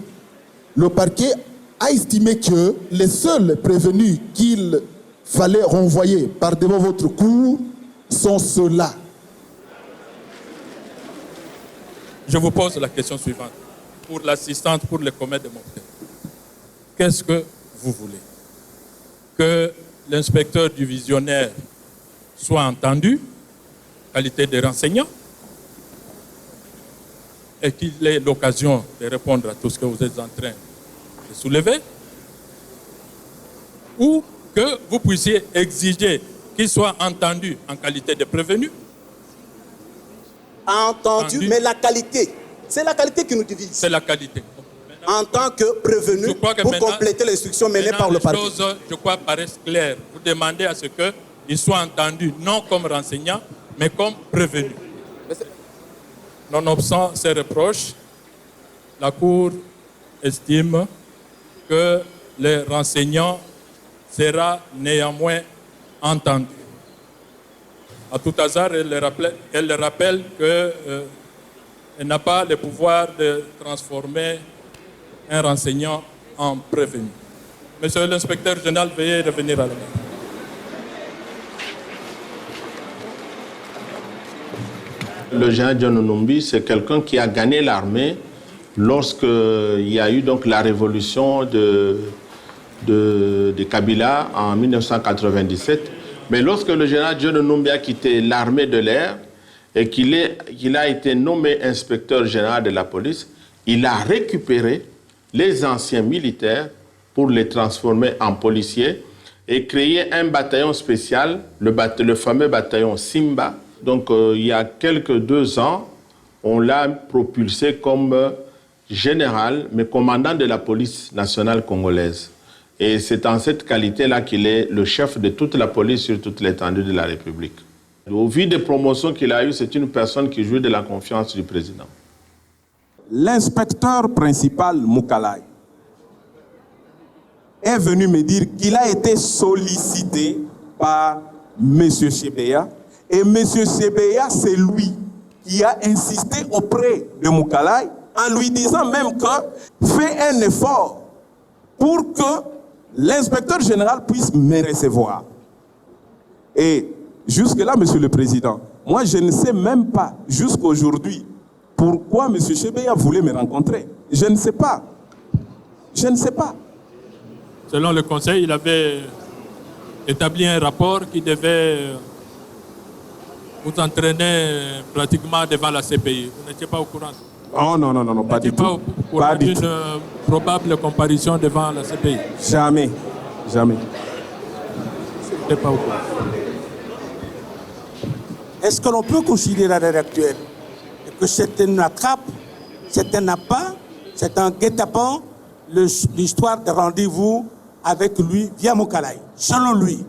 a estimé que les seuls prévenus qu'il fallait renvoyer par devant votre cour sont ceux-là. Je vous pose la question suivante. Pour l'assistante, pour le commun des mortels. Qu'est-ce que vous voulez? Que l'inspecteur divisionnaire soit entendu, qualité de renseignant, et qu'il ait l'occasion de répondre à tout ce que vous êtes en train de soulever, ou que vous puissiez exiger qu'il soit entendu en qualité de prévenu. Entendu, mais la qualité, c'est la qualité qui nous divise. C'est la qualité. En tant que prévenu, pour compléter l'instruction menée par le parquet. Les choses, je crois, paraissent claires. Vous demandez à ce qu'il soit entendu, non comme renseignant, mais comme prévenu. Nonobstant ces reproches, la Cour estime que le renseignant sera néanmoins entendu. À tout hasard, elle le rappelle qu'elle n'a pas le pouvoir de transformer un renseignant en prévenu. Monsieur l'inspecteur général, veuillez revenir à la barre. Le général John Numbi, c'est quelqu'un qui a gagné l'armée lorsqu'il y a eu donc la révolution de de Kabila en 1997. Mais lorsque le général John Numbi a quitté l'armée de l'air et qu'il a été nommé inspecteur général de la police, il a récupéré les anciens militaires pour les transformer en policiers et créer un bataillon spécial, le fameux bataillon Simba. Donc il y a quelques 2 ans, on l'a propulsé comme général, mais commandant de la police nationale congolaise. Et c'est en cette qualité-là qu'il est le chef de toute la police sur toute l'étendue de la République. Au vu des promotions qu'il a eues, c'est une personne qui jouit de la confiance du président. L'inspecteur principal Moukalay est venu me dire qu'il a été sollicité par M. Chebeya. Et M. Chebeya, c'est lui qui a insisté auprès de Moukalay en lui disant même que fait un effort pour que l'inspecteur général puisse me recevoir. Et jusque-là, Monsieur le Président, moi je ne sais même pas jusqu'aujourd'hui pourquoi M. Chebeya voulait me rencontrer. Je ne sais pas. Je ne sais pas. Selon le Conseil, il avait établi un rapport qui devait vous entraîner pratiquement devant la CPI. Vous n'étiez pas au courant? Oh non, pas du tout. Vous n'étiez pas au courant d'une probable comparution devant la CPI? Jamais. Vous n'étiez pas au courant. Est-ce que l'on peut considérer à l'heure actuelle que c'est une attrape, c'est un appât, c'est un guet-apens, l'histoire de rendez-vous avec lui via Moukalay? Selon lui,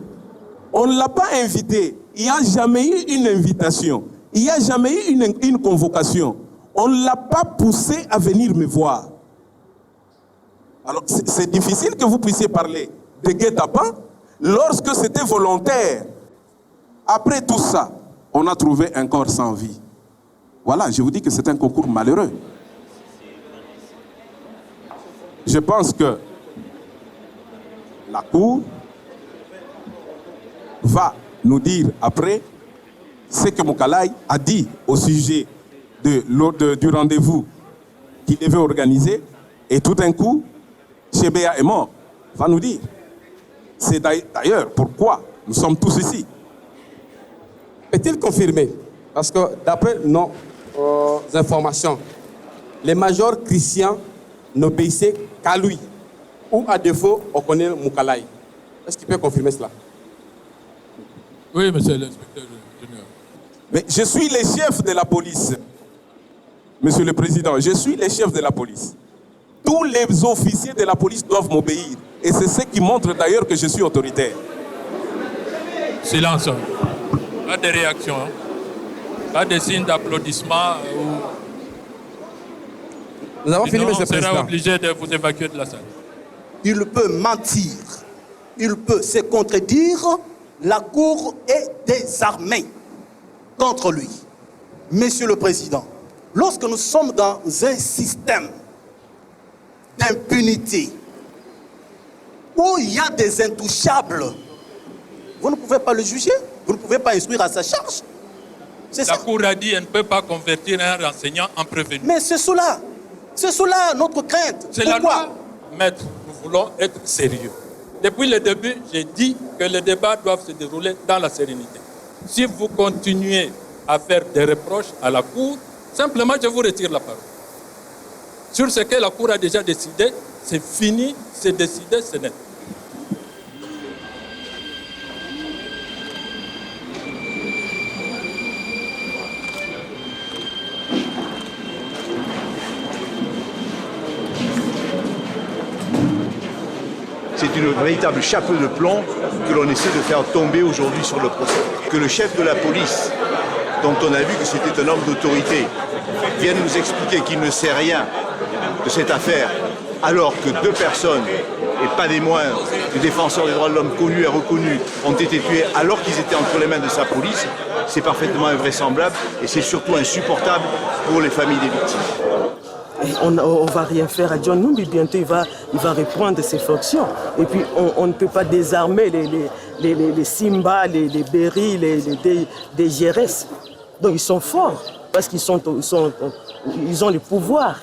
on ne l'a pas invité. Il n'y a jamais eu une invitation. Il n'y a jamais eu une convocation. On ne l'a pas poussé à venir me voir. Alors, c'est difficile que vous puissiez parler de guet-apens lorsque c'était volontaire. Après tout ça, on a trouvé un corps sans vie. Voilà, je vous dis que c'est un concours malheureux. Je pense que la Cour va nous dire après ce que Moukalay a dit au sujet du rendez-vous qu'il devait organiser, et tout d'un coup, Chebeya est mort. Va nous dire. C'est d'ailleurs pourquoi nous sommes tous ici. Est-il confirmé? Parce que d'après nos informations, les majors Christian n'obéissaient qu'à lui. Ou à défaut, on connaît Moukalay. Est-ce qu'il peut confirmer cela? Oui, monsieur l'inspecteur général. Mais je suis le chef de la police. Monsieur le Président, je suis le chef de la police. Tous les officiers de la police doivent m'obéir. Et c'est ce qui montre d'ailleurs que je suis autoritaire. Silence. Pas de réaction. Pas de signe d'applaudissement. Nous avons fini, monsieur le Président. On sera Président. obligé de vous évacuer de la salle. Il peut mentir. Il peut se contredire. La Cour est désarmée contre lui. Monsieur le Président, lorsque nous sommes dans un système d'impunité où il y a des intouchables, vous ne pouvez pas le juger, vous ne pouvez pas instruire à sa charge. La Cour a dit qu'elle ne peut pas convertir un renseignant en prévenu. Mais c'est cela notre crainte. C'est la loi. Maître, nous voulons être sérieux. Depuis le début, j'ai dit que les débats doivent se dérouler dans la sérénité. Si vous continuez à faire des reproches à la Cour, simplement je vous retire la parole. Sur ce que la Cour a déjà décidé, c'est fini, c'est décidé, c'est net. C'est une véritable chape de plomb que l'on essaie de faire tomber aujourd'hui sur le procès. Que le chef de la police, dont on a vu que c'était un homme d'autorité, vienne nous expliquer qu'il ne sait rien de cette affaire, alors que 2 personnes, et pas des moindres, des défenseurs des droits de l'homme connus et reconnus, ont été tués alors qu'ils étaient entre les mains de sa police, c'est parfaitement invraisemblable et c'est surtout insupportable pour les familles des victimes. On ne va rien faire à John Numbi, bientôt il va reprendre ses fonctions. Et puis on ne peut pas désarmer les Simba, les Berry, les DGRS. Donc ils sont forts, parce qu'ils ont le pouvoir.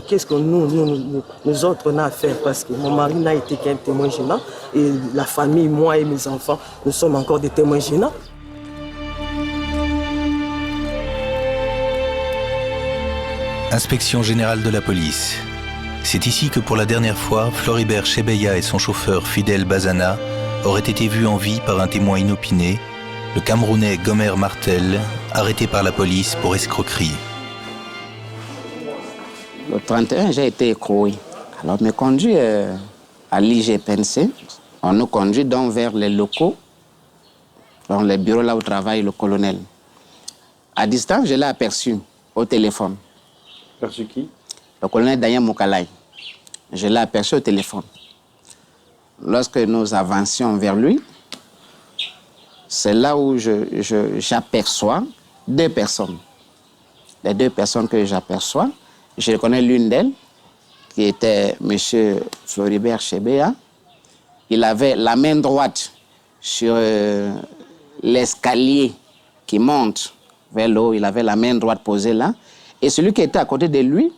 qu'est-ce que nous autres, on a à faire? Parce que mon mari n'a été qu'un témoin gênant. Et la famille, moi et mes enfants, nous sommes encore des témoins gênants. Inspection générale de la police. C'est ici que pour la dernière fois, Floribert Chebeya et son chauffeur Fidel Bazana auraient été vus en vie par un témoin inopiné, le Camerounais Gomer Martel, arrêté par la police pour escroquerie. Le 31, j'ai été écroué. Alors, on me conduit à l'IGPNC. On nous conduit donc vers les locaux, dans les bureaux là où travaille le colonel. À distance, je l'ai aperçu au téléphone. Aperçu qui? Le colonel Daniel Moukalai. Je l'ai aperçu au téléphone. Lorsque nous avancions vers lui, c'est là où j'aperçois deux personnes. Les deux personnes que j'aperçois, je reconnais l'une d'elles, qui était M. Floribert Chebeya. Il avait la main droite sur l'escalier qui monte vers le haut. Il avait la main droite posée là. Et celui qui était à côté de lui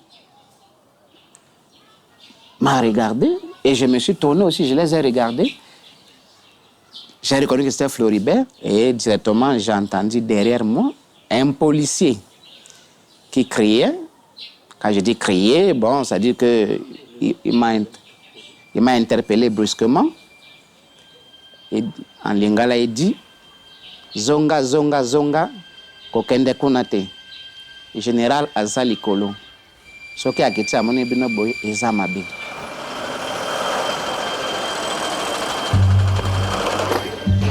m'a regardé et je me suis tourné aussi, je les ai regardés. J'ai reconnu que c'était Floribert et directement j'ai entendu derrière moi un policier qui criait. Quand je dis crier, bon, ça veut dire qu'il m'a interpellé brusquement. Et en lingala, il dit Zonga, zonga, zonga, kokende kunate. Général Azali Kolo. Ce qui a quitté à mon ébino boy, Ezamabi.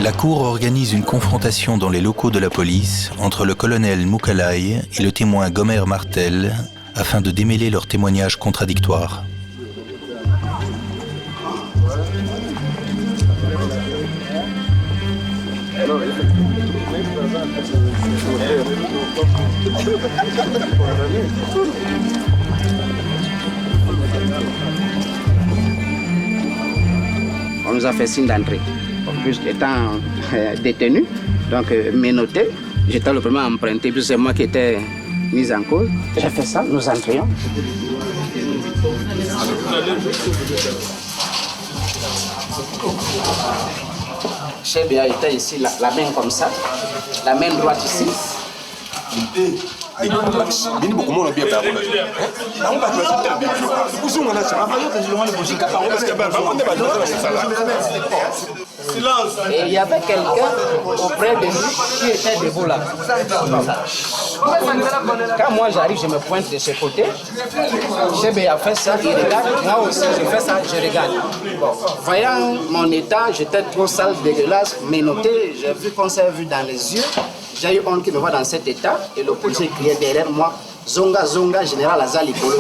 La cour organise une confrontation dans les locaux de la police entre le colonel Moukalai et le témoin Gomer Martel afin de démêler leurs témoignages contradictoires. On nous a fait signe d'entrée. En plus, étant détenu, donc menotté, j'étais le premier à emprunter, puis c'est moi qui étais mis en cause. J'ai fait ça, nous entrions. Chebeya était ici, la main comme ça, la main droite ici. Et il y avait quelqu'un auprès de lui qui était debout là. Quand moi j'arrive, je me pointe de ce côté. Chebeya a fait ça, il regarde. Moi aussi, je fais ça, je regarde. Voyant mon état, j'étais trop sale, dégueulasse, menotté. J'ai vu qu'on s'est vu dans les yeux. J'ai eu honte qui me voit dans cet état et le policier criait derrière moi Zonga, zonga, général Azali Kolo.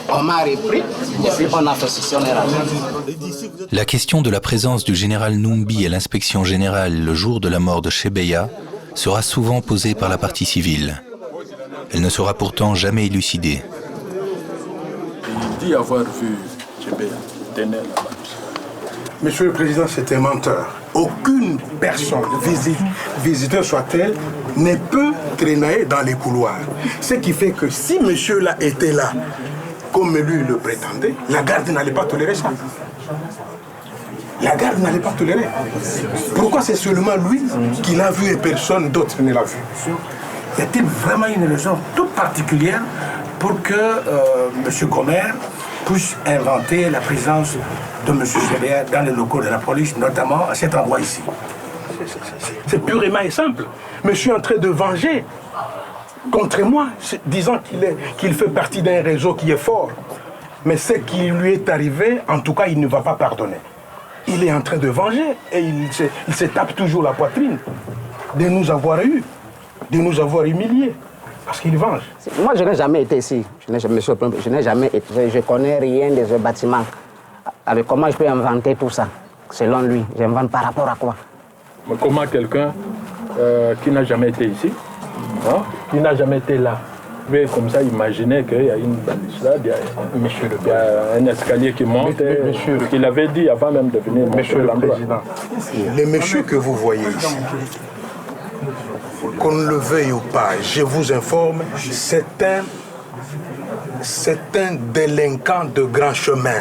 On m'a repris et puis on a fait ceci, on est rentré. La question de la présence du général Numbi à l'inspection générale le jour de la mort de Chebeya sera souvent posée par la partie civile. Elle ne sera pourtant jamais élucidée. Il dit avoir vu Chebeya tenir là-bas. Monsieur le Président, c'est un menteur. Aucune personne, visiteur soit-elle, ne peut traîner dans les couloirs. Ce qui fait que si monsieur là était là, comme lui le prétendait, la garde n'allait pas tolérer ça. La garde n'allait pas tolérer. Pourquoi c'est seulement lui qui l'a vu et personne d'autre ne l'a vu? Y a-t-il vraiment une raison toute particulière pour que M. Gomer puisse inventer la présence de M. Chebeya dans les locaux de la police, notamment à cet endroit ici? C'est purement et simple. Monsieur est en train de venger contre moi, disant qu'il fait partie d'un réseau qui est fort. Mais ce qui lui est arrivé, en tout cas, il ne va pas pardonner. Il est en train de venger et il se tape toujours la poitrine de nous avoir eu, de nous avoir humiliés. Parce qu'il venge. Moi, je n'ai jamais été ici. Je n'ai jamais été. Je ne connais rien de ce bâtiment. Avec comment je peux inventer tout ça? Selon lui, j'invente par rapport à quoi? Mais comment quelqu'un qui n'a jamais été ici, hein, qui n'a jamais été là, peut comme ça imaginer qu'il y a une balustrade, il y a un escalier qui monte, qu'il avait dit avant même de venir. Monsieur le Président, le monsieur que vous voyez ici, qu'on le veuille ou pas, je vous informe, c'est un c'est un délinquant de grand chemin.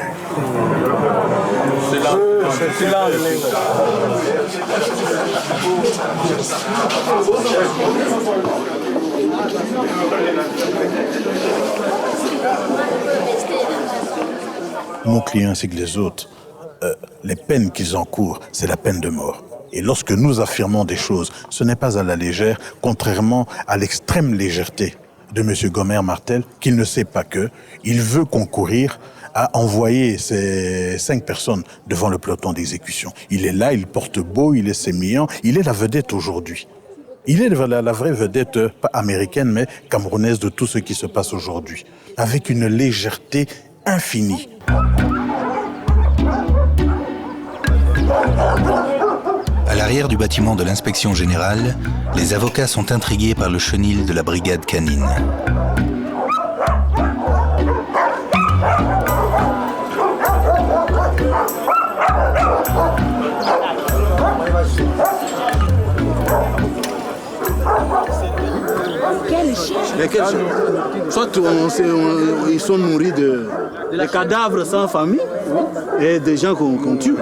Mon client ainsi que les autres, les peines qu'ils encourent, c'est la peine de mort. Et lorsque nous affirmons des choses, ce n'est pas à la légère, contrairement à l'extrême légèreté de M. Gomer Martel, qu'il ne sait pas qu'il veut concourir à envoyer ces 5 personnes devant le peloton d'exécution. Il est là, il porte beau, il est sémillant, il est la vedette aujourd'hui. Il est la vraie vedette, pas américaine, mais camerounaise de tout ce qui se passe aujourd'hui, avec une légèreté infinie. À l'arrière du bâtiment de l'inspection générale, les avocats sont intrigués par le chenil de la brigade canine. Soit ils sont nourris de cadavres sans famille et des gens qu'on tue.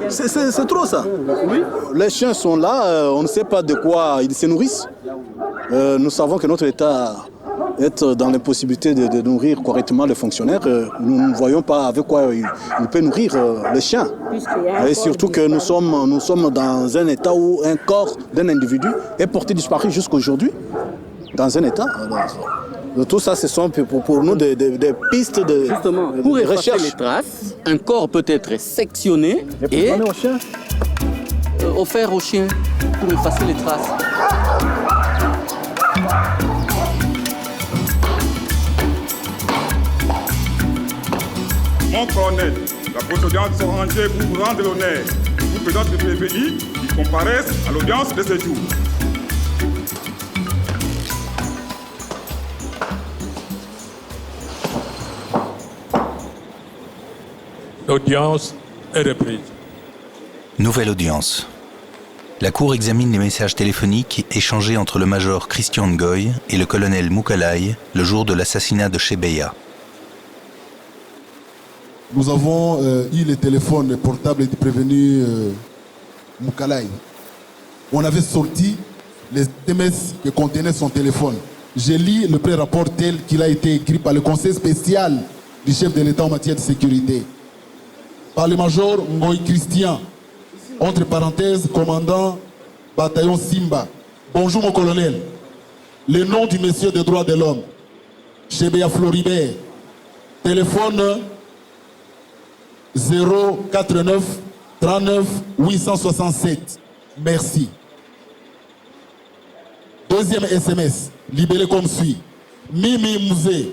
C'est trop ça. Les chiens sont là, on ne sait pas de quoi ils se nourrissent. Nous savons que notre État est dans l'impossibilité de nourrir correctement les fonctionnaires. Nous ne voyons pas avec quoi il peut nourrir les chiens. Et surtout que nous sommes dans un État où un corps d'un individu est porté disparu jusqu'à aujourd'hui. Dans un État. Tout ça, ce sont pour nous des pistes de Justement, pour effacer recherche. les traces, un corps peut être sectionné et offert aux chiens pour effacer les traces. Mon colonel, la procédure sont rangées pour vous rendre l'honneur. Vous présente le prévenu qui comparaissent à l'audience de ce jour. L'audience est reprise. Nouvelle audience. La Cour examine les messages téléphoniques échangés entre le major Christian Ngoy et le colonel Moukalai le jour de l'assassinat de Chebeya. Nous avons eu le téléphone portable du prévenu Moukalai. On avait sorti les SMS que contenait son téléphone. J'ai lu le pré-rapport tel qu'il a été écrit par le conseil spécial du chef de l'État en matière de sécurité. Par le major Ngoy Christian, entre parenthèses, commandant bataillon Simba. Bonjour mon colonel. Le nom du monsieur des droits de l'homme, Chebeya Floribert. Téléphone 089 39 867. Merci. Deuxième SMS, libellé comme suit. Mimi Mouze,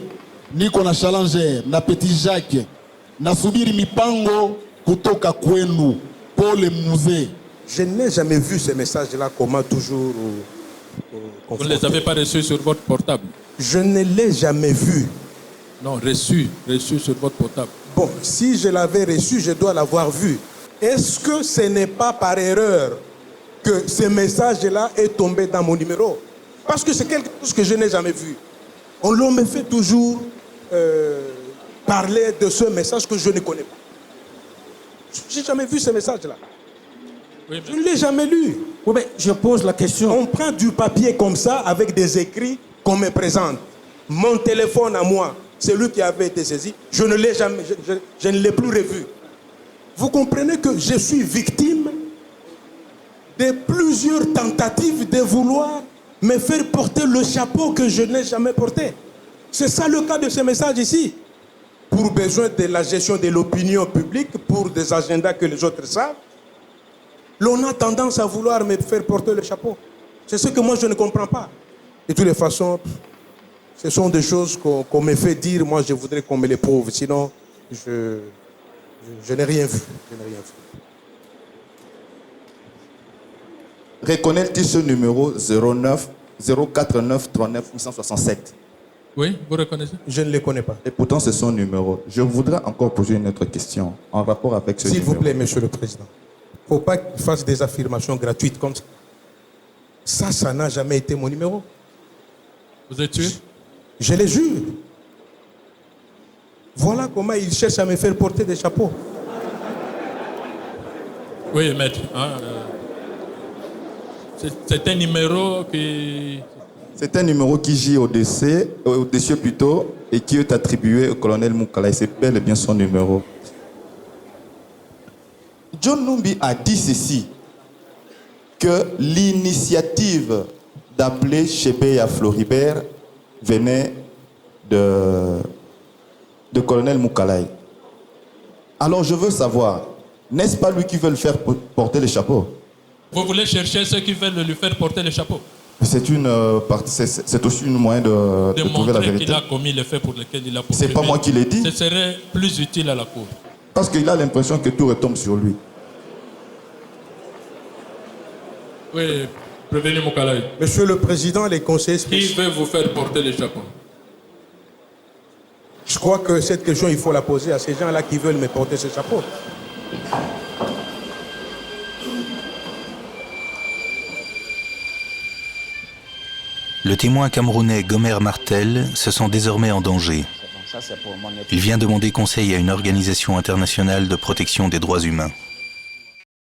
Nikona Challenger, na Petit Jacques, na subiri mipango kutoka kwenu, Paul Mouze. Je n'ai jamais vu ces messages-là, comment toujours... Vous ne les avez pas reçus sur votre portable? Je ne l'ai jamais vu. Non, reçu sur votre portable. Bon, si je l'avais reçu, je dois l'avoir vu. Est-ce que ce n'est pas par erreur que ce message-là est tombé dans mon numéro? Parce que c'est quelque chose que je n'ai jamais vu. On me fait toujours parler de ce message que je ne connais pas. Je n'ai jamais vu ce message-là. Oui, je ne l'ai jamais lu. Oui, mais je pose la question. On prend du papier comme ça avec des écrits qu'on me présente. Mon téléphone à moi, celui qui avait été saisi, je ne l'ai jamais, je ne l'ai plus revu. Vous comprenez que je suis victime de plusieurs tentatives de vouloir me faire porter le chapeau que je n'ai jamais porté. C'est ça le cas de ce message ici. Pour besoin de la gestion de l'opinion publique, pour des agendas que les autres savent, l'on a tendance à vouloir me faire porter le chapeau. C'est ce que moi je ne comprends pas. De toutes les façons, ce sont des choses qu'on me fait dire. Moi, je voudrais qu'on me les prouve. Sinon, je n'ai rien vu. Je n'ai rien vu. Reconnaît-il ce numéro 049 39 867? Oui, vous reconnaissez? Je ne le connais pas. Et pourtant, c'est son numéro. Je voudrais encore poser une autre question en rapport avec ce numéro. S'il vous plaît, Monsieur le Président. Il ne faut pas qu'il fasse des affirmations gratuites comme ça. Ça n'a jamais été mon numéro. Vous êtes sûr? Je les jure. Voilà comment ils cherchent à me faire porter des chapeaux. Oui, maître. C'est un numéro qui... C'est un numéro qui gît au-dessus plutôt, et qui est attribué au colonel Moukala. C'est bel et bien son numéro. John Numbi a dit ceci, que l'initiative d'appeler Chebeya Floribert venait de colonel Moukalaï. Alors je veux savoir, n'est-ce pas lui qui veut le faire porter le chapeau? Vous voulez chercher ceux qui veulent lui faire porter le chapeau? C'est aussi une moyen de trouver la montrer vérité. qu'il a commis les faits pour lesquels il a poursuivi. C'est pas moi qui l'ai dit. Ce serait plus utile à la cour. Parce qu'il a l'impression que tout retombe sur lui. Oui, prévenu Moukalaï. Monsieur le Président, les conseillers spéciaux... Qui veut vous faire porter le chapeau? Je crois que cette question, il faut la poser à ces gens-là qui veulent me porter ce chapeau. Le témoin camerounais Gomer Martel se sent désormais en danger. Il vient demander conseil à une organisation internationale de protection des droits humains.